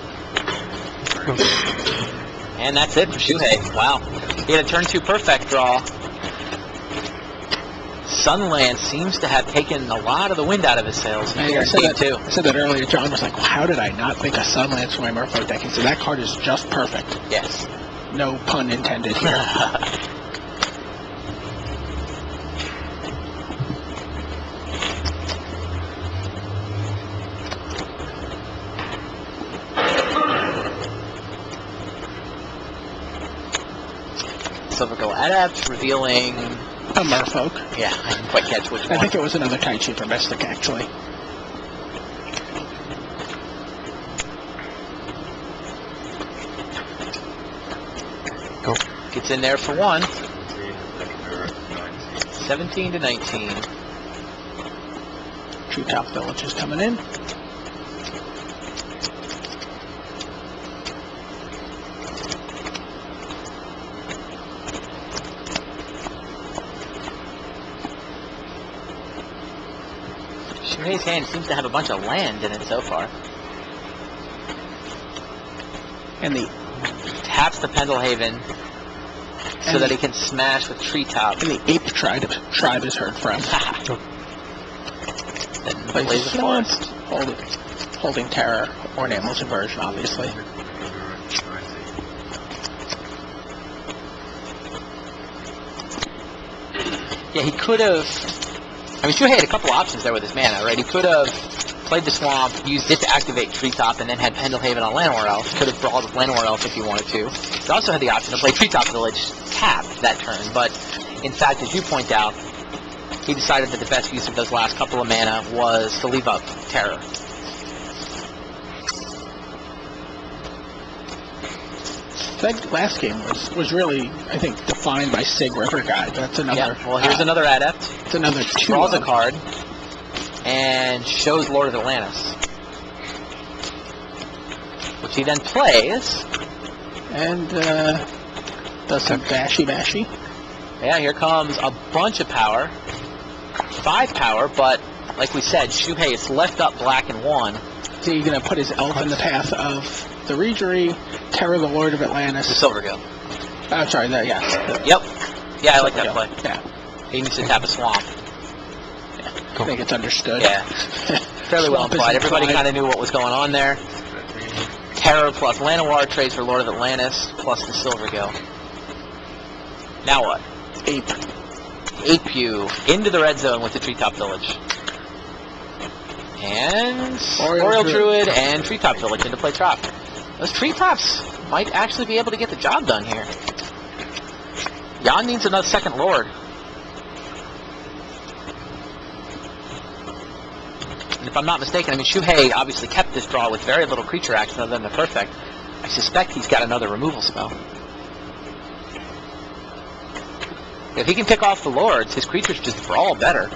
And that's it for Shuhei. Wow. He had a turn 2 perfect draw. Sunland seems to have taken a lot of the wind out of his sails here in game 2. I said that earlier. John was like, well, how did I not think of Sunlance for my Merfolk deck? He said, that card is just perfect. Yes. No pun intended here. Silvergill Adept revealing... A Merfolk. Yeah, I didn't quite catch which one. I think it was another Type Shaper Mystic, actually. Go. Gets in there for 1. 17 to 19. Treetop Village is coming in. Shuhei's hand seems to have a bunch of land in it so far. And the Taps the Pendlehaven so that he can smash with Treetop. And the Ape tribe is heard from. Then Plays plays a the swamp, forest. holding Terror or an Animals Inversion, obviously. Yeah, he could have... I mean, Shuhei had a couple options there with his mana, right? He could have played the Swamp, used it to activate Treetop, and then had Pendlehaven on Llanowar Elf. Could have brawled with Llanowar Elf if he wanted to. He also had the option to play Treetop Village tapped that turn, but in fact, as you point out, he decided that the best use of those last couple of mana was to leave up Terror. That last game was really, I think, defined by Sig River Guide. That's another... Yeah, well, here's another Adept. It's another 2. Draws a card, and shows Lord of Atlantis. Which he then plays. And does some bashy. Yeah, here comes a bunch of power. 5 power, but like we said, Shuhei is left up black and 1. So you're going to put his elf in the path of the Regery, Terror the Lord of Atlantis. The Silvergill. I'm sorry, Yep. Yeah, I like that play. Yeah. He needs to tap a swamp. I think it's understood. Yeah. Fairly well Swamp is implied. Everybody implied. kind of knew what was going on there. Terror plus Llanowar trades for Lord of Atlantis plus the Silvergill. Now what? Ape. Ape you into the red zone with the Treetop Village. And Oriole Druid and Treetop Village into play Trop. Those Treetops might actually be able to get the job done here. Jan needs another second Lord. And if I'm not mistaken, I mean, Shuhei obviously kept this draw with very little creature action other than the Perfect. I suspect he's got another removal spell. If he can pick off the Lords, his creatures just brawl better.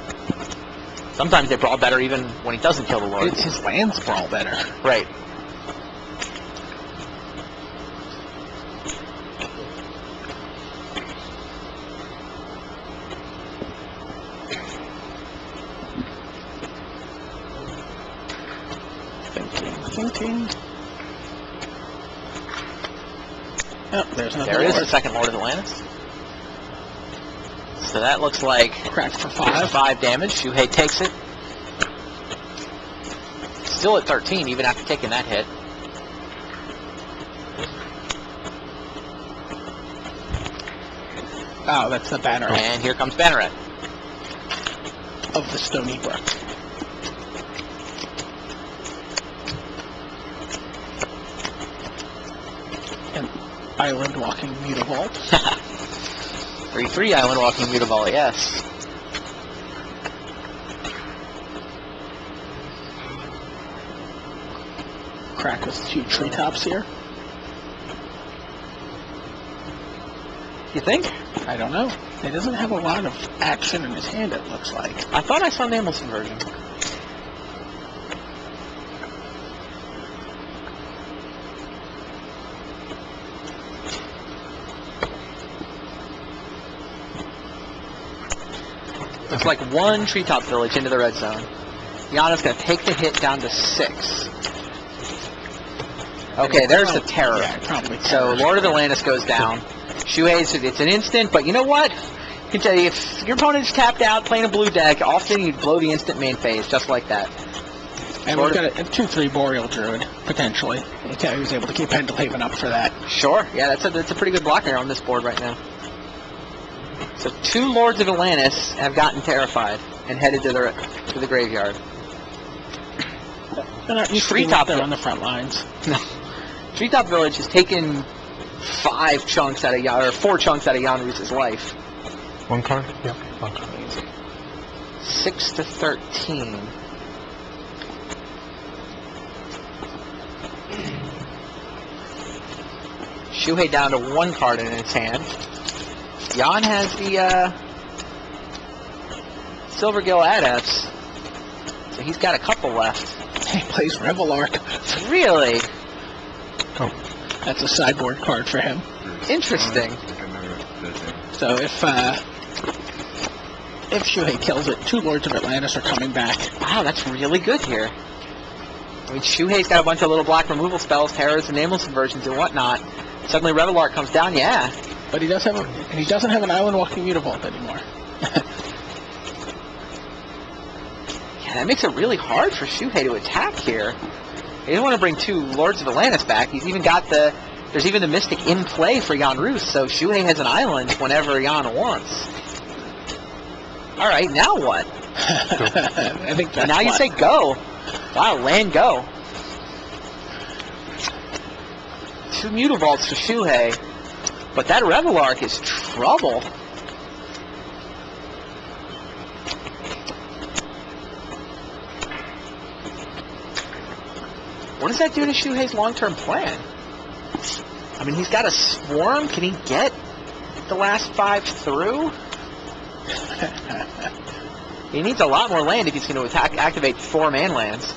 Sometimes they brawl better even when he doesn't kill the Lords. His lands brawl better. Right. Thinking. Oh, there's another There is Lord. the second Lord of Atlantis. So that looks like Cracked for 5. 5 damage. Shuhei takes it. Still at 13 even after taking that hit. Oh, that's the banner And here comes Banneret. of the Stony Brook. An island walking Mutavault. 3/3 Island Walking Mutavault, yes. Crack with 2 treetops here. You think? I don't know. He doesn't have a lot of action in his hand, it looks like. I thought I saw Nameless Inversion. It's like one Treetop Village into the red zone. Yana's going to take the hit down to 6. Okay, there's the terror. Yeah, probably So terror. Lord of Atlantis goes down. Shuhei's, it's an instant, but you know what? I can tell you, if your opponent's tapped out playing a blue deck, often you blow the instant main phase, just like that. And we've got a 2/3 Boreal Druid, potentially. Okay, he was able to keep Pendelhaven up for that. Sure, yeah, that's a pretty good blocker on this board right now. So 2 Lords of Atlantis have gotten terrified and headed to the graveyard. They're not used to being Treetop up there on the front lines. No. Treetop Village has taken 5 chunks out of or 4 chunks out of Yanru's life. 1 card? Yeah, 1 card. 6 to 13. Shuhei down to 1 card in its hand. Jan has the Silvergill Adepts, so he's got a couple left. He plays Revelark. Really Oh, That's a sideboard card for him. interesting. So if Shuhei kills it, 2 Lords of Atlantis are coming back. Wow, that's really good here. I mean, Shuhei's got a bunch of little black removal spells, terrors, and nameless inversions and whatnot. Suddenly Revelark comes down, yeah. But he doesn't have an Island Walking Mutavault anymore. Yeah, that makes it really hard for Shuhei to attack here. He doesn't want to bring 2 Lords of Atlantis back. He's even got there's even the Mystic in play for Jan Roos, so Shuhei has an island whenever Jan wants. Alright, now what? I think that's Now you what. say go. Wow, land go. 2 Mutavaults for Shuhei, but that Revelark is trouble. What does that do to Shuhei's long-term plan? I mean, he's got a Swarm. Can he get the last 5 through? He needs a lot more land if he's going to activate 4 man lands.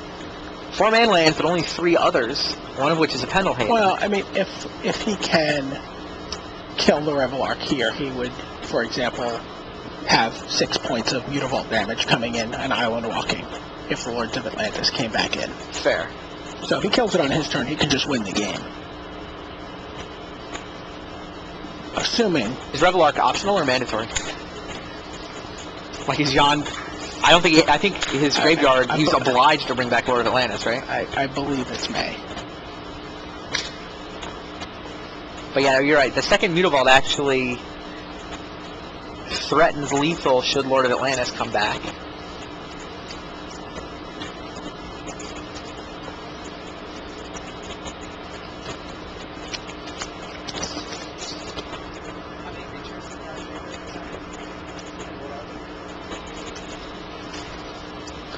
4 man lands, but only 3 others, one of which is a Pendelhaven. Well, I mean, if he can kill the Revelark here, he would, for example, have 6 points of Mutavault damage coming in and Island Walking if the Lords of Atlantis came back in. Fair. So if he kills it on his turn, he can just win the game. Assuming... Is Revelark optional or mandatory? Like, is Jan... I think his graveyard, he's obliged to bring back Lord of Atlantis, right? I believe it's May. But yeah, you're right. The second Mutavault actually threatens lethal should Lord of Atlantis come back.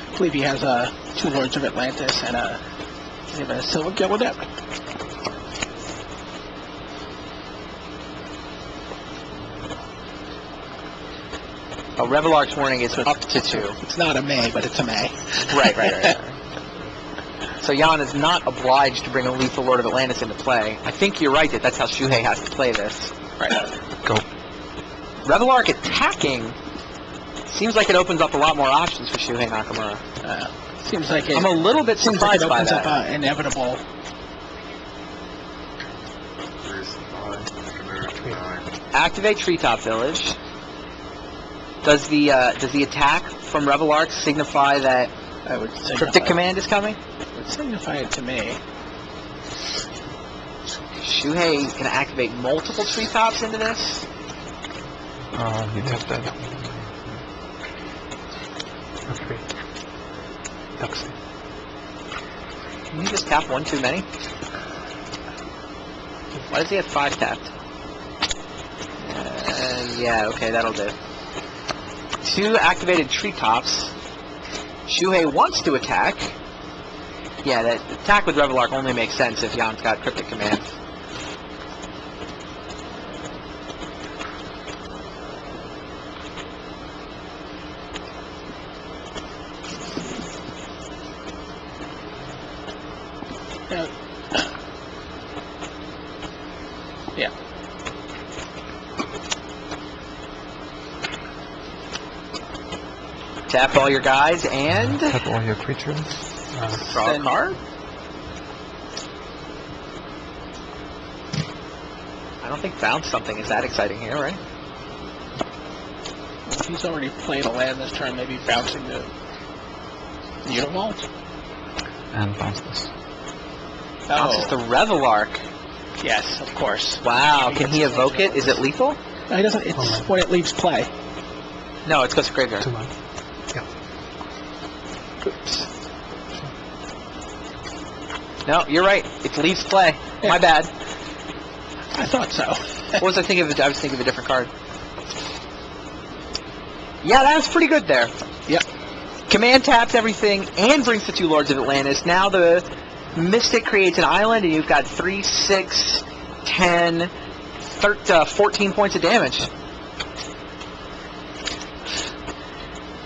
I believe he has 2 Lords of Atlantis and a Silvergill Adept. Oh, Revelark's warning is up to 2. It's not a May, but it's a May. Right. So Jan is not obliged to bring a lethal Lord of Atlantis into play. I think you're right that that's how Shuhei has to play this. Right. go. Revelark attacking seems like it opens up a lot more options for Shuhei Nakamura. Seems like it. I'm a little bit Seems like it surprised by opens that. up inevitable. Activate Treetop Village. Does the attack from Revelark signify that I would signify, Cryptic Command is coming? would signify it to me. Shuhei can activate multiple Treetops into this? You have that. Okay. Ducks. Can you just tap 1 too many? Why does he have 5 tapped? Yeah, okay, that'll do. 2 activated Treetops. Shuhei wants to attack. Yeah, that attack with Revelark only makes sense if Jan's got Cryptic Command. Tap all your guys and Tap all your creatures. draw a card. I don't think bounce something is that exciting here, right? He's already played a land this turn, maybe bouncing the Univault. And bounce this. Bounces the Revelark. Yes, of course. Wow, can he evoke it? Is it lethal? No, he doesn't. It's when it leaves play. No, it's goes to graveyard. 2 mana. Yeah. Oops. No, you're right. It leaves play. Yeah. My bad. I thought so. What was I thinking of? I was thinking of a different card. Yeah, that was pretty good there. Yep. Command taps everything and brings the 2 Lords of Atlantis. Now the Mystic creates an island, and you've got 3, 6, 10, 14 points of damage.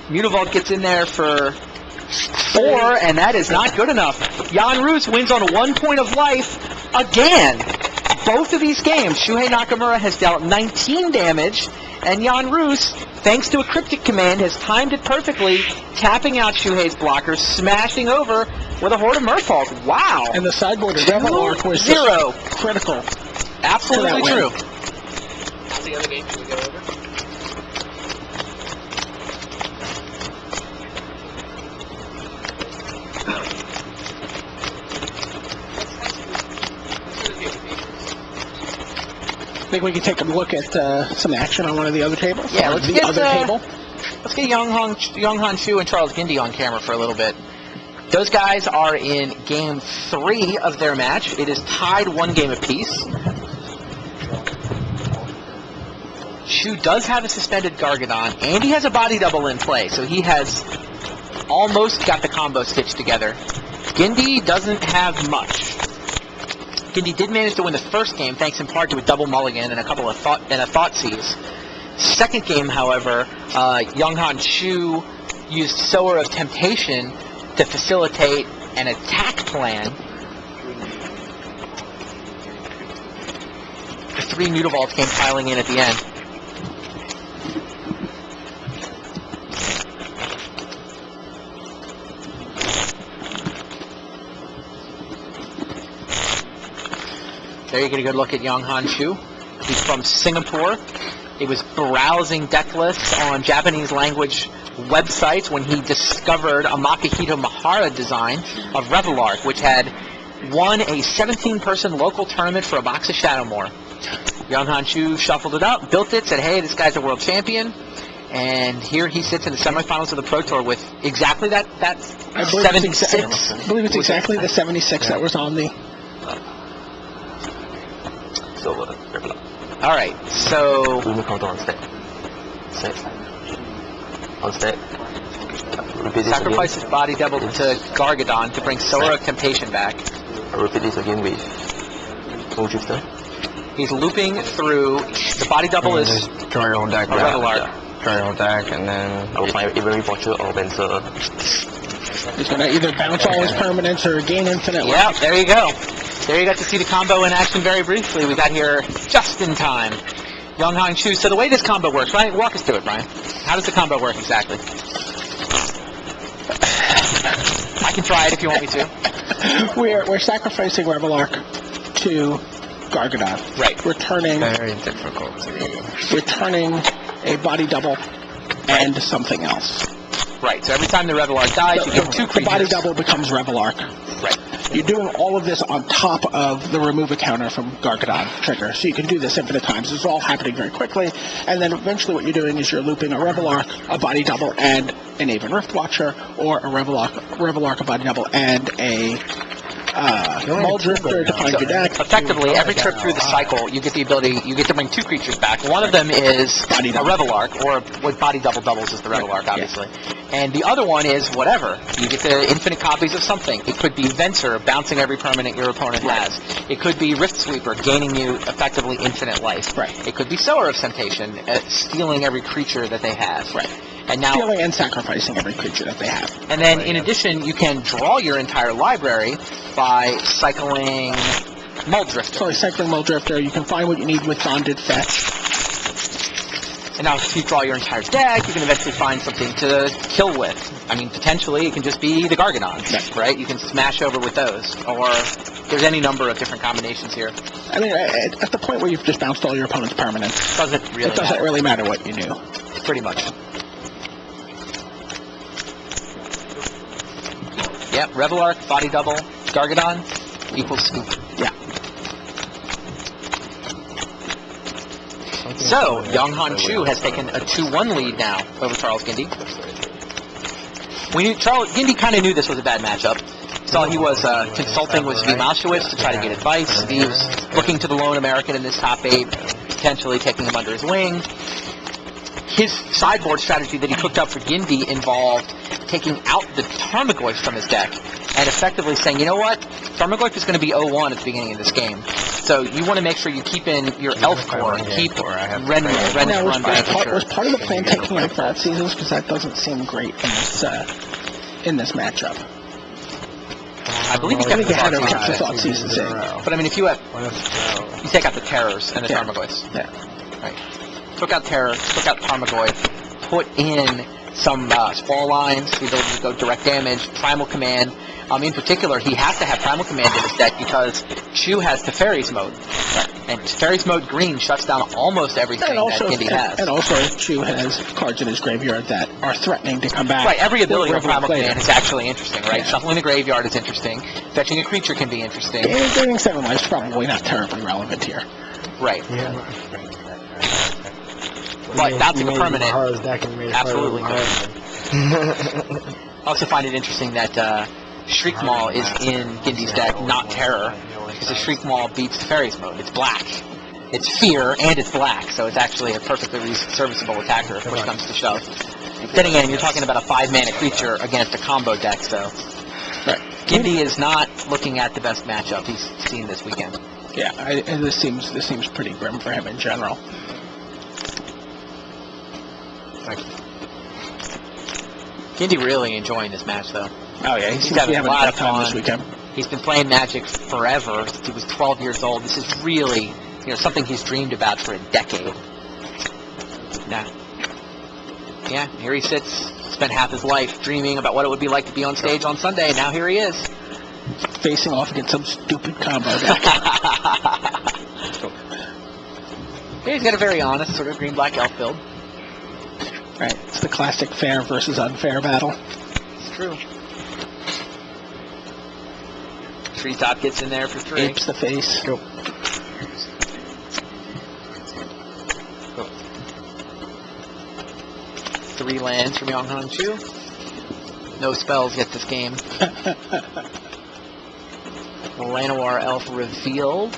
Mutavault gets in there for 4, and that is not good enough. Jan Roos wins on 1 point of life again. Both of these games, Shuhei Nakamura has dealt 19 damage, and Jan Roos, thanks to a cryptic command, has timed it perfectly, tapping out Shuhei's blockers, smashing over with a Horde of Merfolk. Wow! And the sideboard of Revelark was 0. critical. Absolutely to that true. win. How's the other game? Can we go over? I think we can take a look at some action on one of the other tables. Yeah, Or let's the get, other table. Let's get Younghan Chu and Charles Gindy on camera for a little bit. Those guys are in Game 3 of their match. It is tied 1 game apiece. Chu does have a suspended Gargadon, and he has a body double in play, so he has almost got the combo stitched together. Gindy doesn't have much. Gindy did manage to win the first game, thanks in part to a double mulligan and a couple of Thoughtseize. Second game, however, Younghan Chu used Sower of Temptation to facilitate an attack plan. The 3 Mutavaults came piling in at the end. There you get a good look at Younghan Chu. He's from Singapore. He was browsing deck lists on Japanese language websites when he discovered a Makihito Mahara design of Revelark, which had won a 17-person local tournament for a box of Shadowmoor. Younghan Chu shuffled it up, built it, said, hey, this guy's a world champion. And here he sits in the semifinals of the Pro Tour with exactly that I believe 76. I believe it's exactly the 76 that was on the... All right, so Lunar counter on step. Set. On step. Repeat this sacrifices again. body double to Gargadon to bring Sower of Temptation back. Repeat this again with Moon Drifter. He's looping through. The body double is Just draw your whole deck. a Revelark. Draw your whole deck, and then... I will find Every Watcher or Venser. He's going to either bounce all his permanents or gain infinite life. Yep, there you go. There you got to see the combo in action very briefly. We got here just in time. Younghan Chu. So the way this combo works, right? Walk us through it, Brian. How does the combo work exactly? I can try it if you want me to. We're sacrificing Revelark to Gargadon. Right. Returning Very difficult. a body double and something else. Right. So every time the Revelark dies, you get 2 The creatures. body double becomes Revelark. Right. You're doing all of this on top of the remove a counter from Gargadon trigger, so you can do this infinite times. It's all happening very quickly, and then eventually what you're doing is you're looping a Revelark, a body double, and an Aven Riftwatcher, or a Revelark, a body double, and a Mull Drifter to find your deck. Effectively, every trip through the cycle, you get the ability, you get to bring 2 creatures back. One of them is Body a double. Revelark, or what body double doubles is the Revelark, obviously. And the other one is whatever. You get the infinite copies of something. It could be Venser, bouncing every permanent your opponent has. It could be Rift Sweeper, gaining you effectively infinite life. Right. It could be Sower of Temptation, stealing every creature that they have. Right. And now, Stealing and sacrificing every creature that they have. and then in addition, you can draw your entire library by cycling Mull Drifter. So, like cycling Mull Drifter, you can find what you need with Bonded Fetch. And now if you draw your entire deck, you can eventually find something to kill with. I mean, potentially, it can just be the Gargadons, right? You can smash over with those. Or there's any number of different combinations here. I mean, at the point where you've just bounced all your opponent's permanents, It doesn't really matter what you knew. Pretty much. Yep, Revelark, Body Double, Gargadon, equals Scoop. Yeah. So, Young-Han Chu has taken a 2-1 lead now over Charles Gindy. Gindy kind of knew this was a bad matchup. Saw he was consulting with Zvi Malshewitz to try to get advice. Zvi was looking to the lone American in this top 8, potentially taking him under his wing. His sideboard strategy that he cooked up for Gindy involved taking out the Tarmogoyf from his deck and effectively saying, you know what, Tarmogoyf is going to be 0-1 at the beginning of this game. So you want to make sure you keep in your Elf Core and keep Ren Now, run by was part of the plan taking out Vault Seasons? Because that doesn't seem great in this matchup. I believe you I think you had to kept kept the Thought Seasons in. But I mean, if you have, you take out the Terrors and the Yeah. Tarmogoyfs. Yeah. Right. Took out Terror, took out Tarmogoyf, put in some Spall lines, the ability to go direct damage, Primal Command. In particular, he has to have Primal Command in his deck because Chu has Teferi's Mode. And Teferi's Mode green shuts down almost everything that Gindy has. And also, Chu has cards in his graveyard that are threatening to come back. Right, every ability of Primal later. Command is actually interesting, right? Yeah. Shuffling the graveyard is interesting. Fetching a creature can be interesting. Gaining 7 life is probably not terribly relevant here. Right. But bouncing a permanent, absolutely good. I also find it interesting that Shriek Maul is in Gindy's deck, not Terror, because the Shriek Maul beats Teferi's Mode. It's black. It's Fear, and it's black, so it's actually a perfectly serviceable attacker if push comes to shove. Then again, you're talking about a 5-mana creature against a combo deck, so... Right. Gindy is not looking at the best matchup he's seen this weekend. Yeah, and this seems pretty grim for him in general. Gindy really enjoying this match, though. Oh yeah, he seems having to be having a lot a of tough time fun. this weekend. He's been playing Magic forever. He was 12 years old. This is really, something he's dreamed about for a decade. Now, yeah, here he sits, spent half his life dreaming about what it would be like to be on stage on Sunday, and now here he is. Facing off against some stupid combo deck. Yeah, he's got a very honest sort of green-black elf build. Right, it's the classic fair versus unfair battle. It's true. Treetop gets in there for 3. Apes the face. Go. 3 lands from Young-Han Chu. No spells yet this game. Llanowar Elf revealed.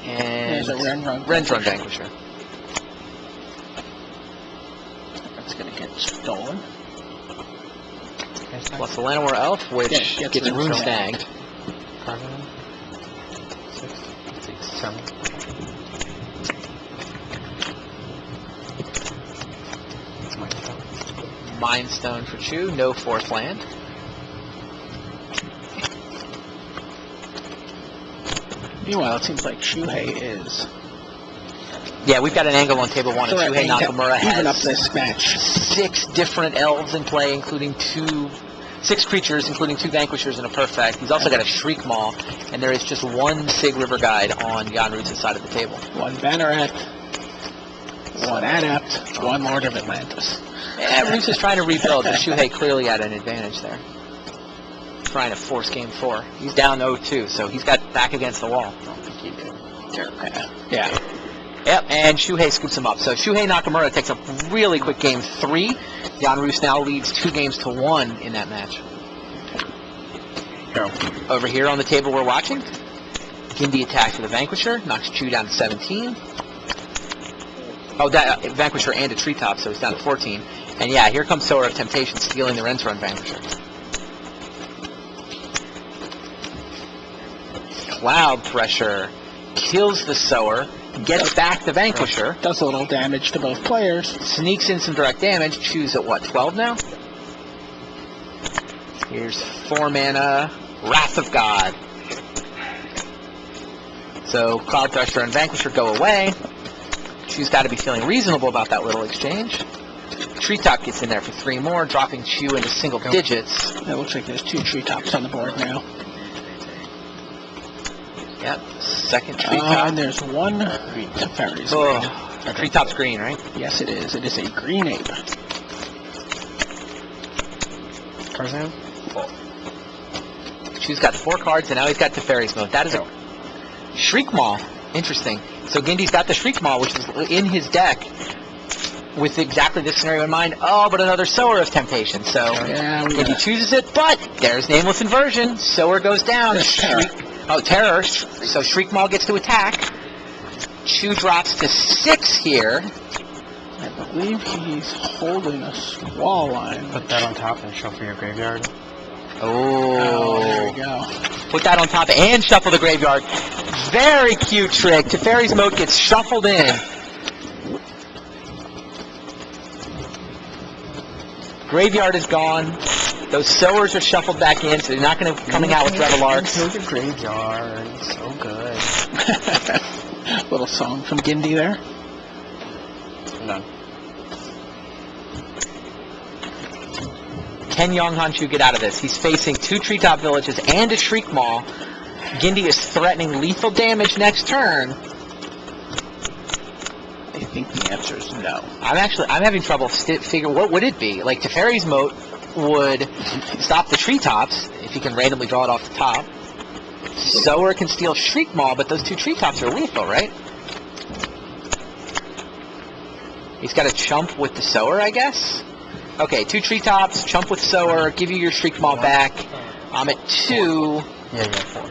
And There's a Renrun Vanquisher. That's gonna get stolen. Plus the Llanowar Elf, which Yeah, gets gets rune rune snagged. 6, 7. Mind Stone for Chu, no 4th land. Meanwhile, it seems like Shuhei is Yeah, we've got an angle on table 1, and Shuhei threatening to Nakamura even up has this match. 6 different elves in play, including 6 creatures, including 2 Vanquishers and a Perfect. He's also got a Shriek Maul, and there is just 1 Sig River Guide on Jan Rutz's side of the table. 1 Banneret, 1 Adept, 1 Lord of Atlantis. Yeah, Rutz is trying to rebuild, but Shuhei clearly had an advantage there. Trying to force game 4. He's down 0-2, so he's got back against the wall. I don't think he did. Yeah. Yep, and Shuhei scoops him up. So Shuhei Nakamura takes a really quick game 3. Jan Russ now leads 2-1 in that match. Over here on the table we're watching, Gindy attacks with a Vanquisher, knocks Chu down to 17. Oh, that Vanquisher and a Treetop, so he's down to 14. And yeah, here comes Sower of Temptation, stealing the Rentron Vanquisher. Cloud Pressure kills the Sower, gets back the Vanquisher, Does a little damage to both players. sneaks in some direct damage. Choose at what, 12 now? Here's 4 mana, Wrath of God. So Cloud Thresher and Vanquisher go away. Chu's got to be feeling reasonable about that little exchange. Treetop gets in there for 3 more, dropping Chu into single digits. It looks like there's 2 treetops on the board now. Yep, second And treetop. there's 1 Teferi's. Oh, treetop's green, right? Yes, it is. It is a green ape. Tarzan? Chu's got 4 cards, and now he's got Teferi's mode. That is a Shriek Maw. Interesting. So Gindy's got the Shriek Maw, which is in his deck, with exactly this scenario in mind. Oh, but another Sower of Temptation. So Yeah, we Gindy chooses it, but there's Nameless Inversion. Sower goes down. Terror. So Shriek Maw gets to attack. Chu drops to 6 here. I believe he's holding a Squall Line. Put that on top and shuffle your graveyard. Oh, there we go. Put that on top and shuffle the graveyard. Very cute trick. Teferi's Moat gets shuffled in. Graveyard is gone. Those Sowers are shuffled back in, so they're not going to be coming out with Revelarks. Into the graveyard. So good. Little song from Gindy there. None. Can Yonghan Chu get out of this? He's facing 2 Treetop Villages and a Shriek Maw. Gindy is threatening lethal damage next turn. I think the answer is no. I'm having trouble figuring what would it be. Like Teferi's Moat would stop the treetops if he can randomly draw it off the top. Sower can steal Shriek Maw, but those 2 treetops are lethal, right? He's got to chump with the Sower, I guess. Okay, 2 treetops, chump with Sower, give you your Shriek Maw back. I'm at 2. Yeah, 4.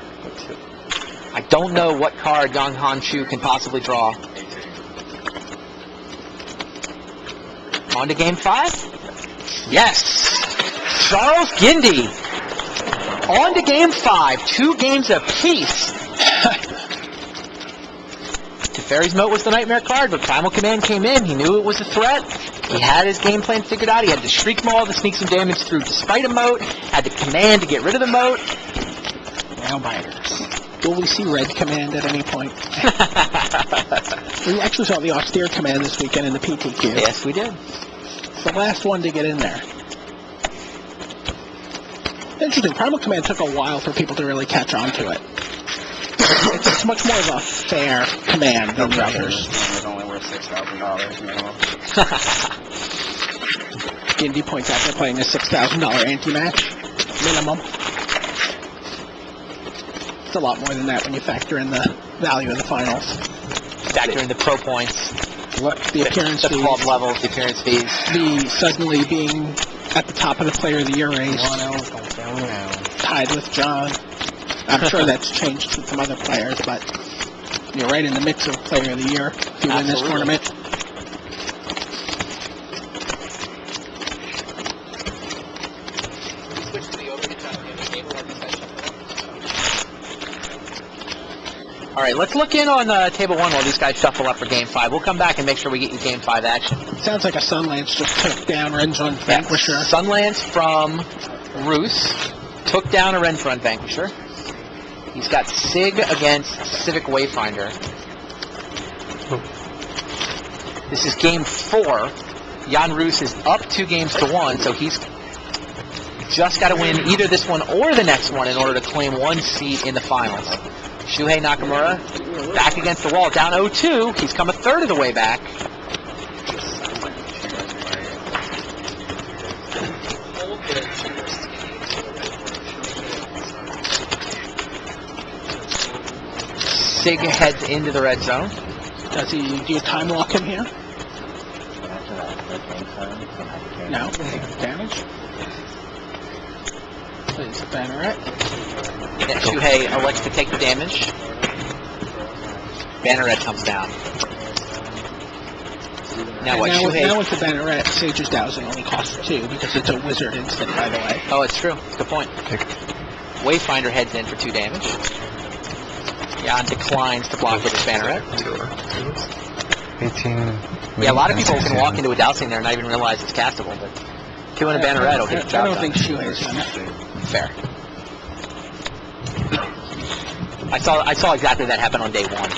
I don't know what card Yonghan Chu can possibly draw. On to game 5? Yes! Charles Gindy! On to game 5, 2 games apiece. Teferi's Moat was the nightmare card, but Primal Command came in. He knew it was a threat. He had his game plan figured out. He had the Shriek Maw to sneak some damage through despite a moat. Had the command to get rid of the moat. Now biters. Will we see Red Command at any point? We actually saw the Austere Command this weekend in the PTQ. Yes, we did. It's the last one to get in there. Interesting. Primal Command took a while for people to really catch on to it. It's much more of a fair command than the others. It's only worth $6,000 minimum. Gindy points out they're playing a $6,000 anti-match minimum. It's a lot more than that when you factor in the value of the finals. Factor in the pro points, The appearance the fees, club levels, the appearance fees. the suddenly being at the top of the Player of the Year race, tied with John. I'm sure that's changed with some other players, but you're right in the mix of Player of the Year if you win this Absolutely. tournament. All right, let's look in on table 1 while these guys shuffle up for game 5. We'll come back and make sure we get you game 5 action. Sounds like a Sunlance just took down Renzon Vanquisher. Sunlance from Roos took down a Renfront Vanquisher. He's got Sig against Civic Wayfinder. This is game 4. Jan Roos is up 2 games to 1, so he's just got to win either this one or the next one in order to claim 1 seat in the finals. Shuhei Nakamura back against the wall, down 0-2. He's come a third of the way back. Sig heads into the red zone. Do you time walk him here? No. Damage? Plays a Banneret. Yeah, Shuhei elects to take the damage. Banneret comes down. Now what, Now Shuhei? with the Banneret, Sage's Dowsing only costs 2 because it's a wizard instant, by the way. Oh, it's true. Good point. Wayfinder heads in for 2 damage. Jan declines to block with his Banneret. 18. Yeah, a lot of people can walk into a Dowsing there and not even realize it's castable, but 2 and a Banneret will get the I job don't done. think Shuhei's done it. Fair. I saw exactly that happen on day one.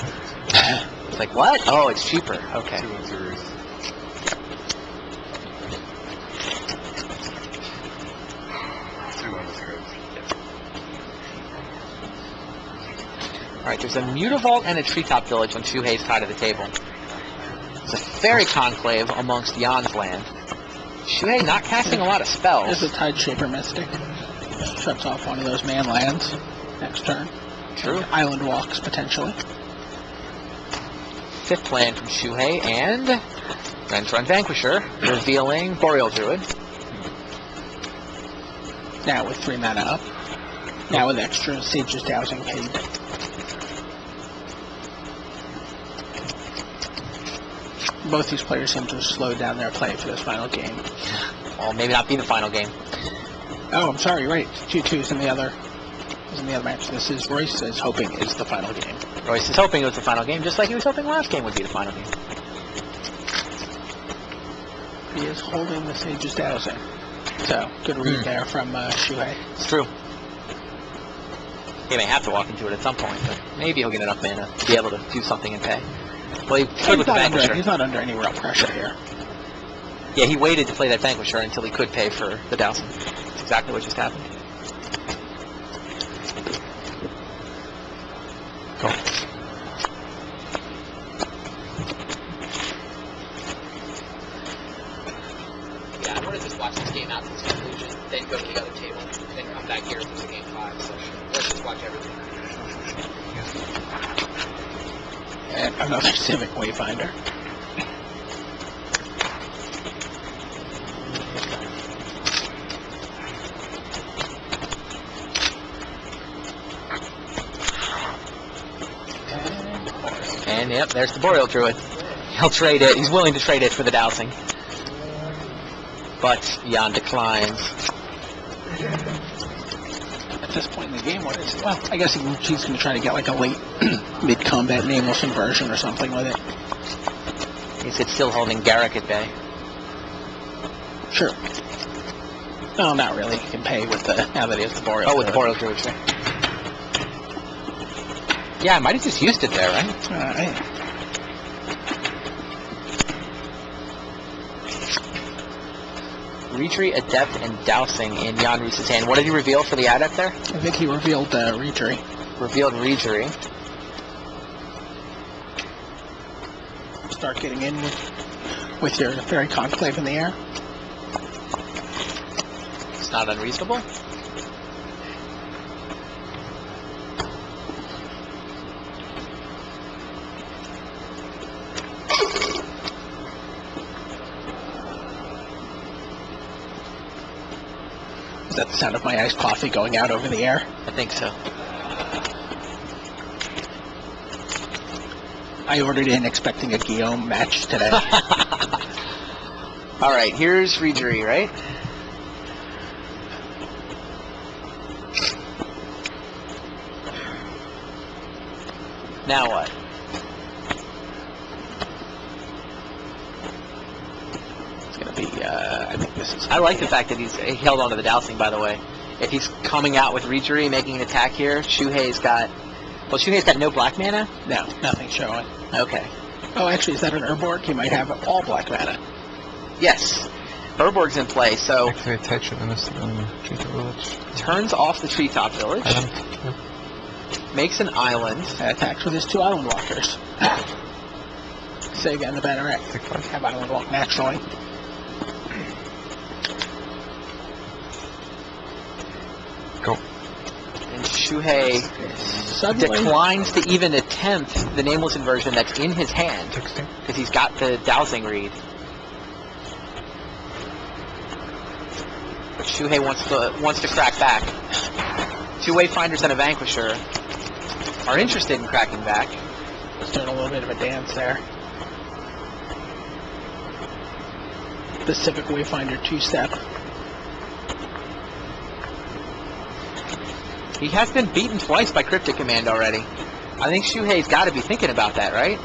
It's like, what? Oh, it's cheaper. Okay. 2-1-0. All right, there's a Mutavault and a Treetop Village on Shuhei's side of the table. It's a fairy conclave amongst Jan's land. Shuhei not casting a lot of spells. There's a Tide Shaper Mystic. Shuts off one of those man lands next turn. True. Island walks, potentially. Fifth land from Shuhei, and Run Vanquisher, revealing Boreal Druid. Now with 3 mana up. Now with extra Sage's Dowsing paid. Both these players seem to have slowed down their play for this final game. Well, maybe not be the final game. Oh, I'm sorry, right. 2-2's in the other match. This is Royce is hoping is the final game. Royce is hoping it was the final game, just like he was hoping last game would be the final game. He is holding the Sage's Dowsing. So, good read there from Shuhei. It's true. He may have to walk into it at some point, but maybe he'll get enough mana to be able to do something and pay. Well, he could with the Vanquisher. He's not under any real pressure here. Yeah, he waited to play that Vanquisher until he could pay for the Dowsing. That's exactly what just happened. Go. Yeah, I want to just watch this game out to its conclusion, then go to the other table, then come back here for the game 5. So let's just watch everything. And another Civic Wayfinder. And yep, there's the Boreal Druid. He'll trade it. He's willing to trade it for the Dowsing. But Jan declines. At this point in the game, what is it? Well, I guess he's going to try to get like a late mid-combat nameless inversion or something with it. Is it still holding Garrick at bay? Sure. No, not really. He can pay with the, now that he has the Boreal. Oh, with the Boreal Druid, sure. Yeah, I might have just used it there, right? Alright. Retreat, Adept, and Dowsing in Jan Roos's hand. What did he reveal for the Adept there? I think he revealed Reetree. Revealed Retreat. Start getting in with your Fairy Conclave in the air. It's not unreasonable. Is that the sound of my iced coffee going out over the air? I think so. I ordered in expecting a Guillaume match today. Alright, here's Regery, right? Now what? It's going to be, I think this is... I like the fact that he held on to the Dowsing, by the way. If he's coming out with Regery, making an attack here, Shuhei's got... Well, Shuhei's got no black mana? No, nothing showing. Okay. Oh, actually, is that an Urborg? He might have all black mana. Yes. Urborg's in play, so Actually attach it in this Treetop Village. turns off the Treetop Village, Island. Yeah. makes an island. And attacks with his 2 Island Walkers. Sega and the Banneret Take 5. have Island Walk naturally. Go. And Shuhei Suddenly, declines to even attempt the nameless inversion that's in his hand, 16. because he's got the Dowsing read. But Shuhei wants to crack back. 2 Wayfinders and a Vanquisher are interested in cracking back. just doing a little bit of a dance there. The Civic Wayfinder 2-step. He has been beaten twice by Cryptic Command already. I think Shuhei's got to be thinking about that, right?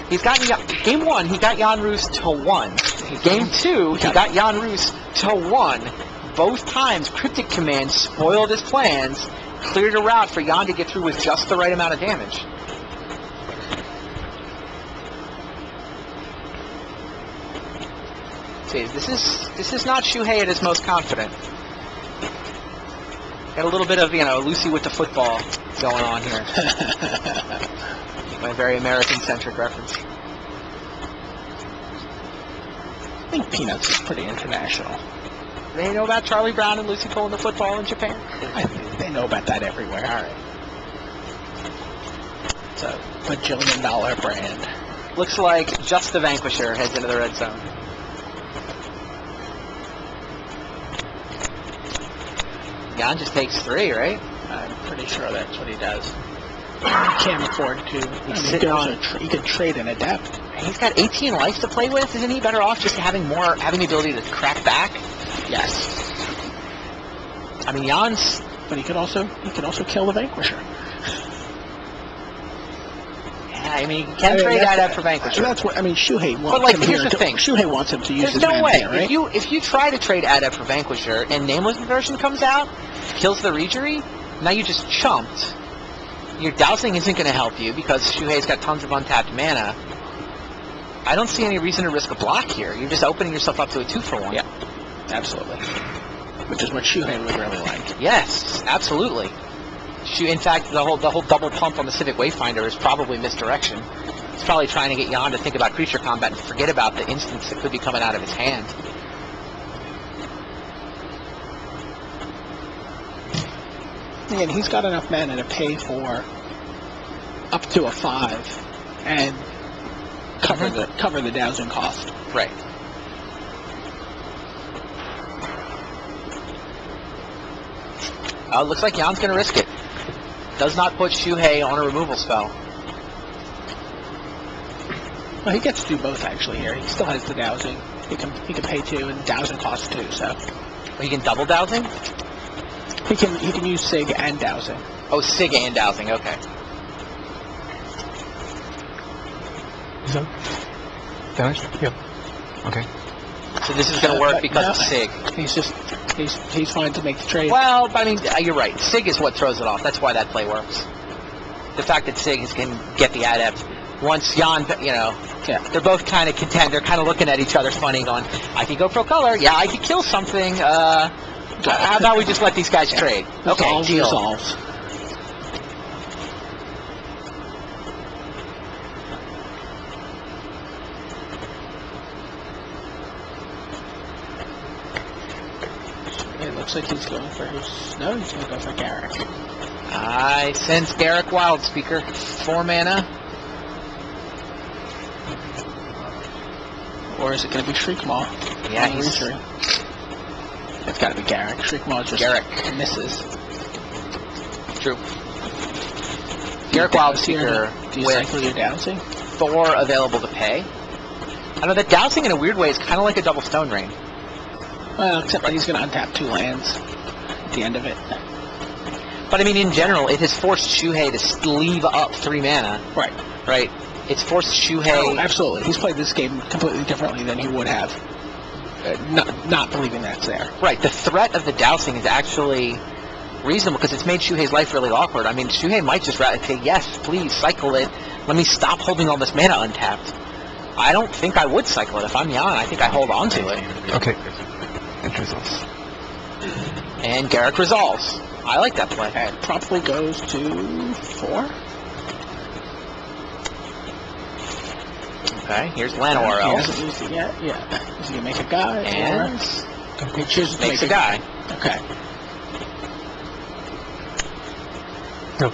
He's got game 1, he got Jan Roos to 1. Game 2, he got Jan Roos to 1. Both times, Cryptic Command spoiled his plans, cleared a route for Jan to get through with just the right amount of damage. See, this is not Shuhei at his most confident. Got a little bit of, Lucy with the football going on here. My very American-centric reference. I think Peanuts is pretty international. They know about Charlie Brown and Lucy pulling the football in Japan? I think they know about that everywhere. All right. It's a bajillion-dollar brand. Looks like just the Vanquisher heads into the red zone. Jan just takes 3, right? I'm pretty sure that's what he does. He can't afford to. He could trade an adept. He's got 18 life to play with. Isn't he better off just having the ability to crack back? Yes. I mean, Jan's... But he could also kill the Vanquisher. Yeah, I mean, he can trade that for Vanquisher. That's what, Shuhei wants But, like, him here's here the thing. Shuhei wants him to use There's his no man way. here, right? If you try to trade Adept for Vanquisher and Nameless version comes out, kills the Regery, now you just chumped. Your dousing isn't going to help you because Shuhei's got tons of untapped mana. I don't see any reason to risk a block here. You're just opening yourself up to a 2-for-1. Yeah, absolutely. Which is what Shuhei would really like. Yes, absolutely. In fact, the whole double pump on the Civic Wayfinder is probably misdirection. He's probably trying to get Jan to think about creature combat and forget about the instants that could be coming out of his hand. Again, he's got enough mana to pay for up to a 5 and cover the dowsing cost. Right. Looks like Jan's going to risk it. Does not put Shuhei on a removal spell. Well, he gets to do both actually here. He still has the dowsing. He can pay 2 and dowsing costs 2. So He can double dowsing? he can use Sig and dowsing. Oh, Sig and dowsing. Okay. Is that damage? Yep. Okay. So this is going to work because no, of Sig. He's fine to make the trade. Well, I mean, you're right. Sig is what throws it off. That's why that play works. The fact that Sig can get the adept. Once Jan, they're both kind of content. They're kind of looking at each other funny, going, I could go pro color. Yeah, I could kill something. How about we just let these guys trade? Okay, deal. Resolves. It looks like he's going for his... No, he's going to go for Garrick. I sense Garrick Wildspeaker. 4 mana. Or is it going to be Shriekmaw? Yeah, On he's... Reachery? It's got to be Garrick. Shriekmaw just Garrick misses. True. Garrick Wildspeaker Do you with cycle your dowsing? 4 available to pay. I know that dowsing in a weird way is kind of like a double Stone Rain. Well, except that he's going to untap 2 lands at the end of it. But I mean, in general, it has forced Shuhei to sleeve up 3 mana. Right. Right? It's forced Shuhei... Oh, absolutely. He's played this game completely differently than he would have. Not believing that's there. Right. The threat of the dousing is actually reasonable because it's made Shuhei's life really awkward. I mean, Shuhei might just rather say, yes, please, cycle it. Let me stop holding all this mana untapped. I don't think I would cycle it. If I'm Jan, I think I hold on to it. Okay. It resolves. And Garrick resolves. I like that play. And probably goes to 4. Okay, here's Llanowar He Elf. hasn't used it yet. Yeah. Is he going to make a guy? And Or he chooses to makes make a guy. Okay. No.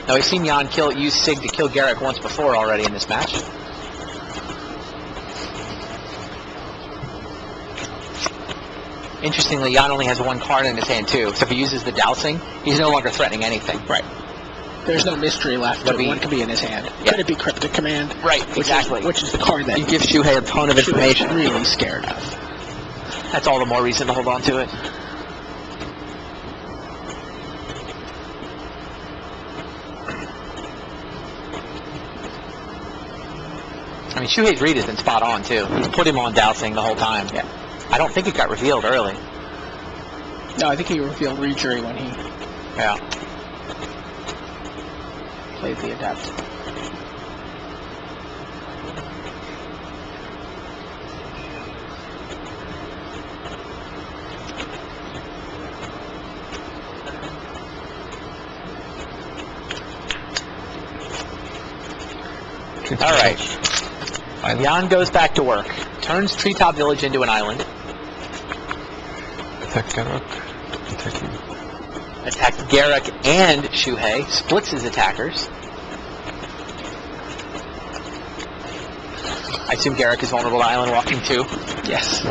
Now, we've seen Jan use Sig to kill Garrick once before already in this match. Interestingly, Jan only has 1 card in his hand, too. So if he uses the dousing, he's no longer threatening anything. Right. There's no mystery left. Could be- What could be in his hand? Yeah. Could it be Cryptic Command? Right, Which exactly. Which is the card that You give Shuhei a ton of information. Shuhei's really scared of. That's all the more reason to hold on to it. I mean, Shuhei's read has been spot on, too. He's put him on dousing the whole time. Yeah. I don't think it got revealed early. No, I think he revealed Rejury when he Yeah. played the Adept. All right. Island. Jan goes back to work. Turns Treetop Village into an island. Attack Garruk. Attacking. Attacks Garruk and Shuhei. Splits his attackers. I assume Garruk is vulnerable to island walking too. Yes.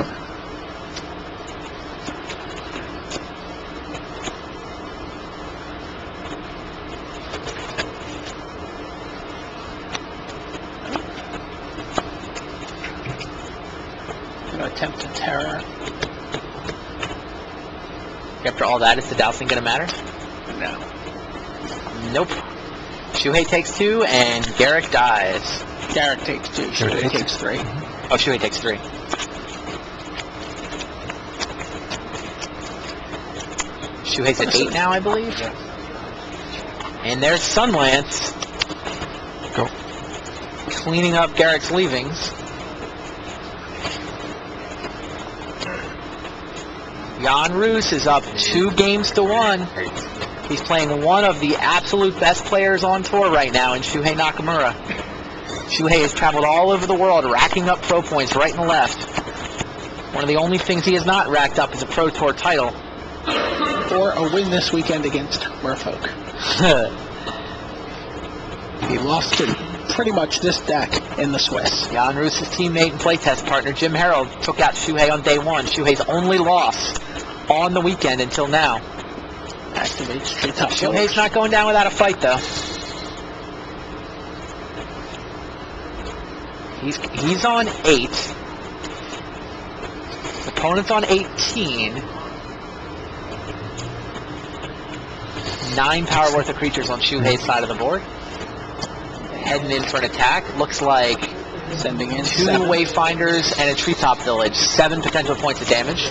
Gonna attempt to terror. After all that, is the dousing going to matter? No. Nope. Shuhei takes 2, and Garruk dies. Garrett takes 2. Shuhei takes- takes 3. Oh, Shuhei takes 3. Shuhei's at 8 now, I believe. Yeah. And there's Sunlance Go. cleaning up Garrick's leavings. Jan Roos is up 2 games to 1. He's playing one of the absolute best players on tour right now in Shuhei Nakamura. Shuhei has traveled all over the world, racking up pro points right and left. One of the only things he has not racked up is a Pro Tour title. Or a win this weekend against Merfolk. He lost to pretty much this deck in the Swiss. Jan Roos' teammate and playtest partner Jim Harold took out Shuhei on day 1. Shuhei's only loss on the weekend until now. Activates Treetop Shuhei's Village. not going down without a fight, though. He's on 8. Opponent's on 18. 9 power worth of creatures on Shuhei's side of the board. Heading in for an attack. Looks like Sending in 2 7. Wayfinders and a Treetop Village. 7 potential points of damage.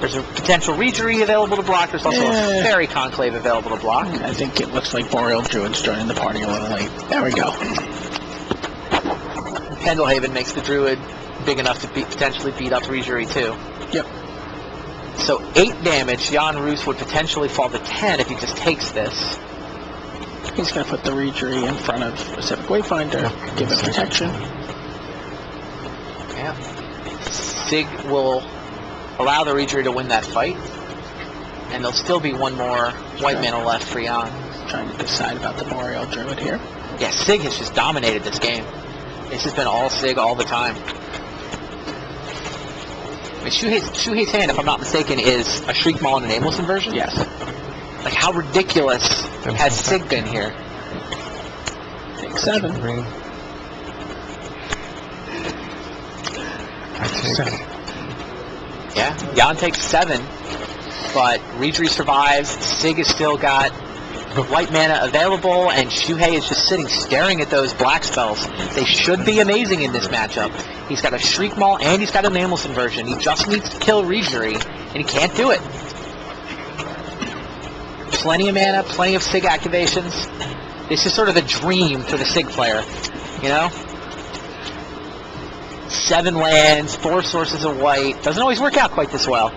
There's a potential Rejury available to block. There's also a Fairy Conclave available to block. I think it looks like Boreal Druid's joining the party a little late. There we go. Pendlehaven makes the Druid big enough to potentially beat up Rejury too. Yep. So 8 damage. Jan Roos would potentially fall to 10 if he just takes this. He's going to put the Rejury in front of Pacific Wayfinder, give it protection. Yeah. Sig will allow the Rejury to win that fight. And there'll still be 1 more white mana left for Jan. Trying to decide about the Boreal Druid here. Yeah, Sig has just dominated this game. This has been all Sig all the time. I mean, Shuhei's hand, if I'm not mistaken, is a Shriek Maul and an Aimless inversion? Yes. Like, how ridiculous has Sig been here? Take 7. Ring. I take. 7. Yeah, Jan takes 7, but Rejury survives. Sig has still got white mana available, and Shuhei is just sitting staring at those black spells. They should be amazing in this matchup. He's got a Shriek Maul and he's got an Aimless inversion. He just needs to kill Rejury, and he can't do it. Plenty of mana, plenty of Sig activations. This is sort of the dream for the Sig player, you know? 7 lands, 4 sources of white. Doesn't always work out quite this well.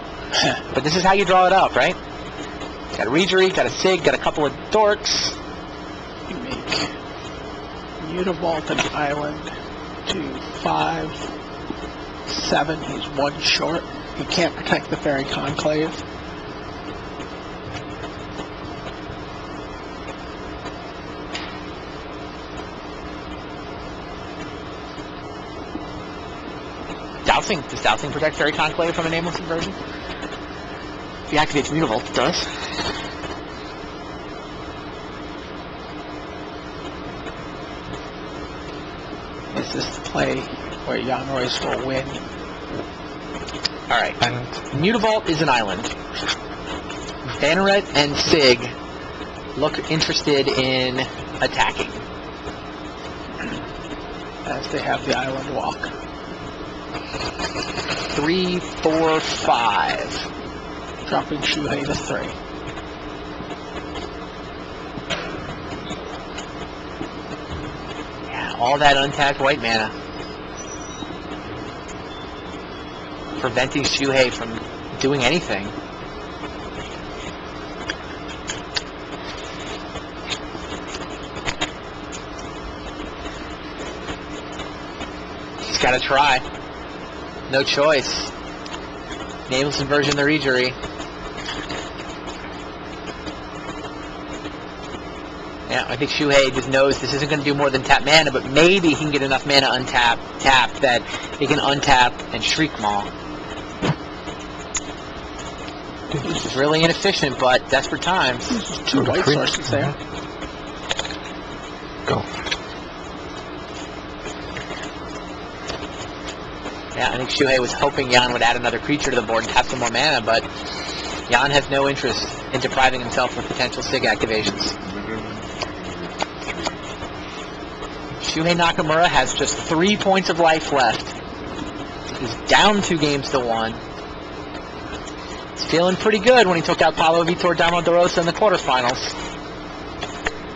But this is how you draw it up, right? Got a Rejury, got a Sig, got a couple of Dorks. You make Mutavault an island to 5, 7. He's 1 short. He can't protect the Fairy Conclave. Dousing. Does Dousing protect Fairy Conclave from an Aimless inversion? If he activates Mutavault, it does. Is this the play where Jan Royce will win? Alright. Island. Mutavault is an island. Banneret and Sig look interested in attacking. As they have the island walk. 3, 4, 5. dropping Shuhei to 3. Yeah, all that untapped white mana. Preventing Shuhei from doing anything. He's got to try. No choice. Nameless inversion the Rejury. Yeah, I think Shuhei just knows this isn't going to do more than tap mana, but maybe he can get enough mana tap that he can untap and Shriek Maw. This is really inefficient, but desperate times. Two white sources there. Go. Yeah, I think Shuhei was hoping Jan would add another creature to the board and tap some more mana, but Jan has no interest in depriving himself of potential SIG activations. Shuhei Nakamura has just 3 points of life left. He's down 2 games to 1. He's feeling pretty good when he took out Paulo Vitor Damodorosa in the quarterfinals.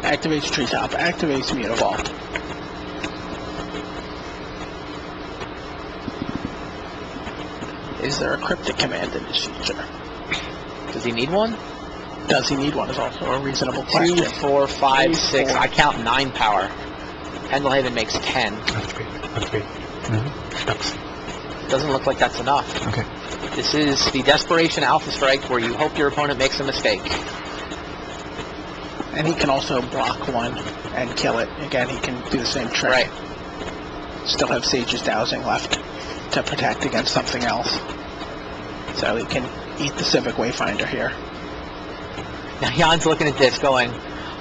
Activates Treetop, activates Mutavault. Is there a cryptic command in his future? Does he need one? Does he need one is also a reasonable question. 2, 4, 5, 3, 6. 4. I count 9 power. Pendelhaven makes 10. That's great. Doesn't look like that's enough. Okay. This is the Desperation Alpha Strike where you hope your opponent makes a mistake. And he can also block one and kill it. Again, he can do the same trick. Right. Still have Sage's Dowsing left to protect against something else. So he can eat the Civic Wayfinder here. Now Jan's looking at this going,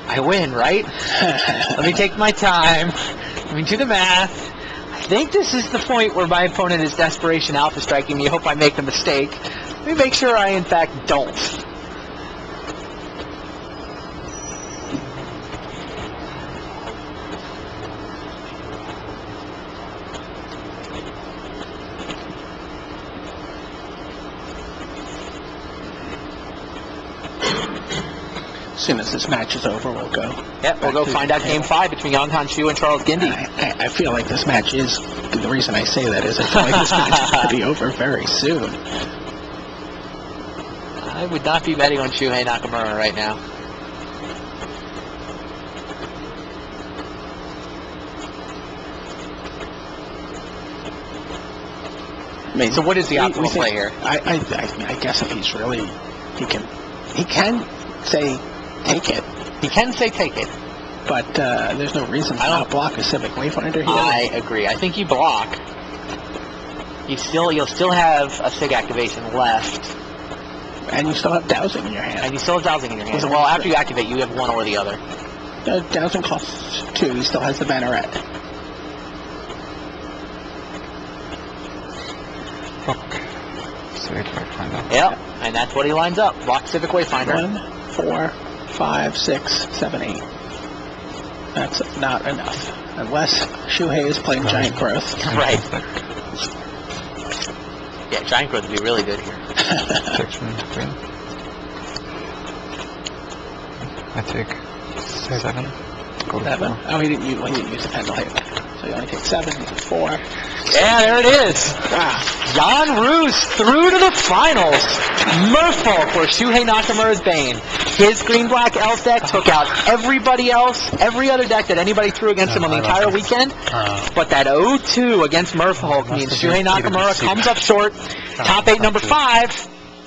I win, right? Let me take my time. Let me do the math. I think this is the point where my opponent is Desperation Alpha Striking me. I hope I make a mistake. Let me make sure I, in fact, don't. As soon as this match is over, we'll go. Yep, we'll go find out Game 5 between Yang Han-Shu and Charles Gindy. I feel like this match is, the reason I say that is I feel like this match is going to be over very soon. I would not be betting on Shuhei Nakamura right now. I mean, So what is the optimal we think- play here? I guess if he's really, he can say take it, He can say take it. but there's no reason to I don't- not block a Civic Wayfinder here. I agree. I think you block. You'll still have a SIG activation left, And you still have Dowsing in your hand. and you still have Dowsing in your hand. Well, Well, after you activate, you have one or the other. Dowsing costs 2. He still has the Banneret. Okay. Civic Wayfinder. Yep, and that's what he lines up. Block Civic Wayfinder. 1, 4, 5, 6, 7, 8. That's not enough. Unless Shuhei is playing Giant Growth. Right. Yeah, Giant Growth would be really good here. Protection 3. I take 7. Go to 7. 4. Oh, he didn't use the Pendlehaven. So you only take 7, you take 4. Yeah, there it is. Jan Roos through to the finals. Merfolk for Shuhei Nakamura's Bane. His green-black elf deck took out everybody else, every other deck that anybody threw against him on the entire weekend. But that 0-2 against Merfolk means Shuhei Nakamura comes up short. Top 8, number 5,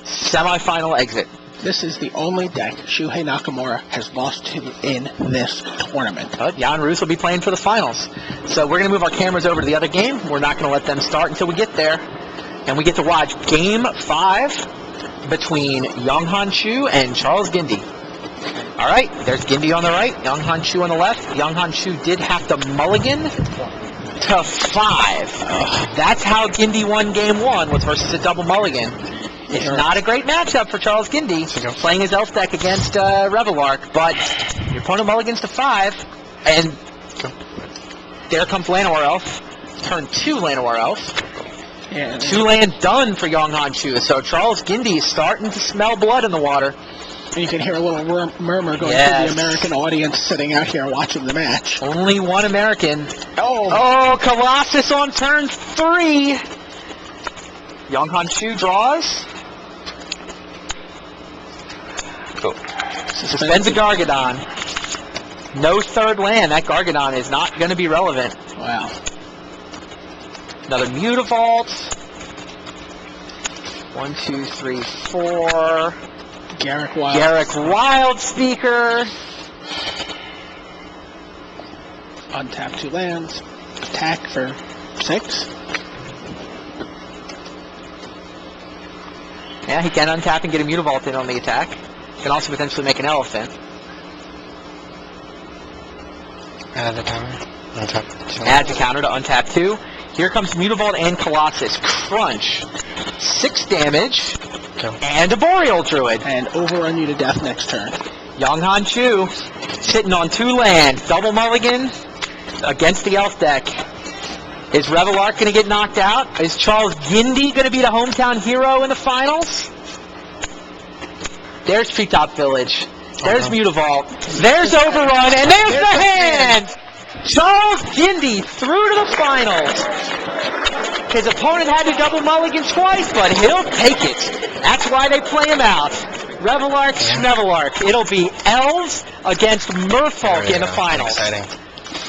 semifinal exit. This is the only deck Shuhei Nakamura has lost to in this tournament. But Jan Roos will be playing for the finals. So we're going to move our cameras over to the other game. We're not going to let them start until we get there. And we get to watch Game 5 between Yang Han-Shu and Charles Gindy. All right, there's Gindy on the right, Yang Han-Shu on the left. Yang Han-Shu did have to mulligan to 5. That's how Gindy won Game 1, was versus a double mulligan. It's not a great matchup for Charles Gindy, playing his elf deck against Revelark, but your opponent mulligans to 5, and there comes Llanowar Elf, turn 2 Llanowar Elf. Yeah. 2-land done for Yonghan Chu. So Charles Gindy is starting to smell blood in the water. And you can hear a little murmur going Yes. through the American audience sitting out here watching the match. Only one American. Oh, Oh, Colossus on turn 3. Yonghan Chu draws. Go. Suspends a Gargadon. No third land. That Gargadon is not going to be relevant. wow. Another Mutavault. 1, 2, 3, 4. Garrick Wild. Garrick Wild Speaker. Untap 2 lands. Attack for 6. Yeah, he can untap and get a Mutavault in on the attack. Can also potentially make an Elephant. Add the timer. Untap. Adds a counter to untap 2. Here comes Mutavault and Colossus. Crunch. 6 damage. Kill. And a Boreal Druid. And overrun you to death next turn. Yonghan Chu sitting on 2 land. Double mulligan against the Elf deck. Is Revelark going to get knocked out? Is Charles Gindy going to be the hometown hero in the finals? There's Treetop Village. There's Mutavault. There's Overrun. And there's the hand! Charles Gindy through to the finals. His opponent had to double mulligan twice, but he'll take it. That's why they play him out. Revelark, Schnevelark. It'll be Elves against Merfolk in the finals. Exciting.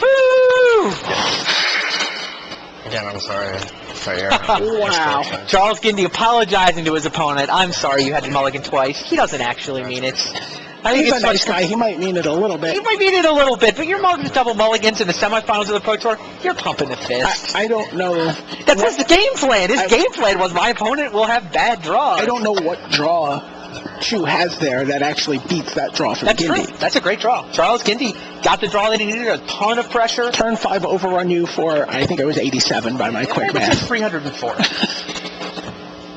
Woo! Again, I'm sorry for your Wow. Charles Gindy apologizing to his opponent. I'm sorry you had to mulligan twice. He doesn't actually mean it. I think He's a it's nice guy. He might mean it a little He bit. might mean it a little bit, but you're mulligan double mulligans in the semifinals of the Pro Tour. You're pumping the fist. I don't know. That's his game plan. His game plan was my opponent will have bad draws. I don't know what draw Chu has there that actually beats that draw for That's Gindy. true. That's a great draw. Charles Gindy got the draw that he needed. A ton of pressure. Turn 5 overrun you for, I think it was 87 by my quick Which is math. 304.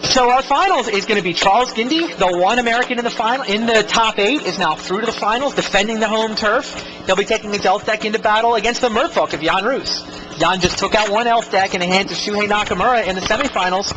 So our finals is going to be Charles Gindy, the one American in the final, in the top 8, is now through to the finals, defending the home turf. He'll be taking his elf deck into battle against the Merfolk of Jan Roos. Jan just took out one elf deck in the hands of Shuhei Nakamura in the semifinals.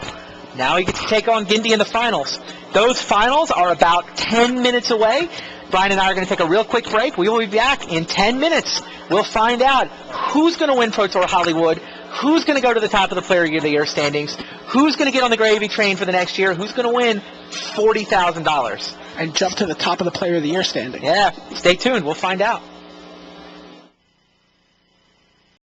Now he gets to take on Gindy in the finals. Those finals are about 10 minutes away. Brian and I are going to take a real quick break. We will be back in 10 minutes. We'll find out who's going to win Pro Tour Hollywood, who's going to go to the top of the Player of the Year standings, who's going to get on the gravy train for the next year, who's going to win $40,000. And jump to the top of the Player of the Year standing. Yeah, stay tuned. We'll find out.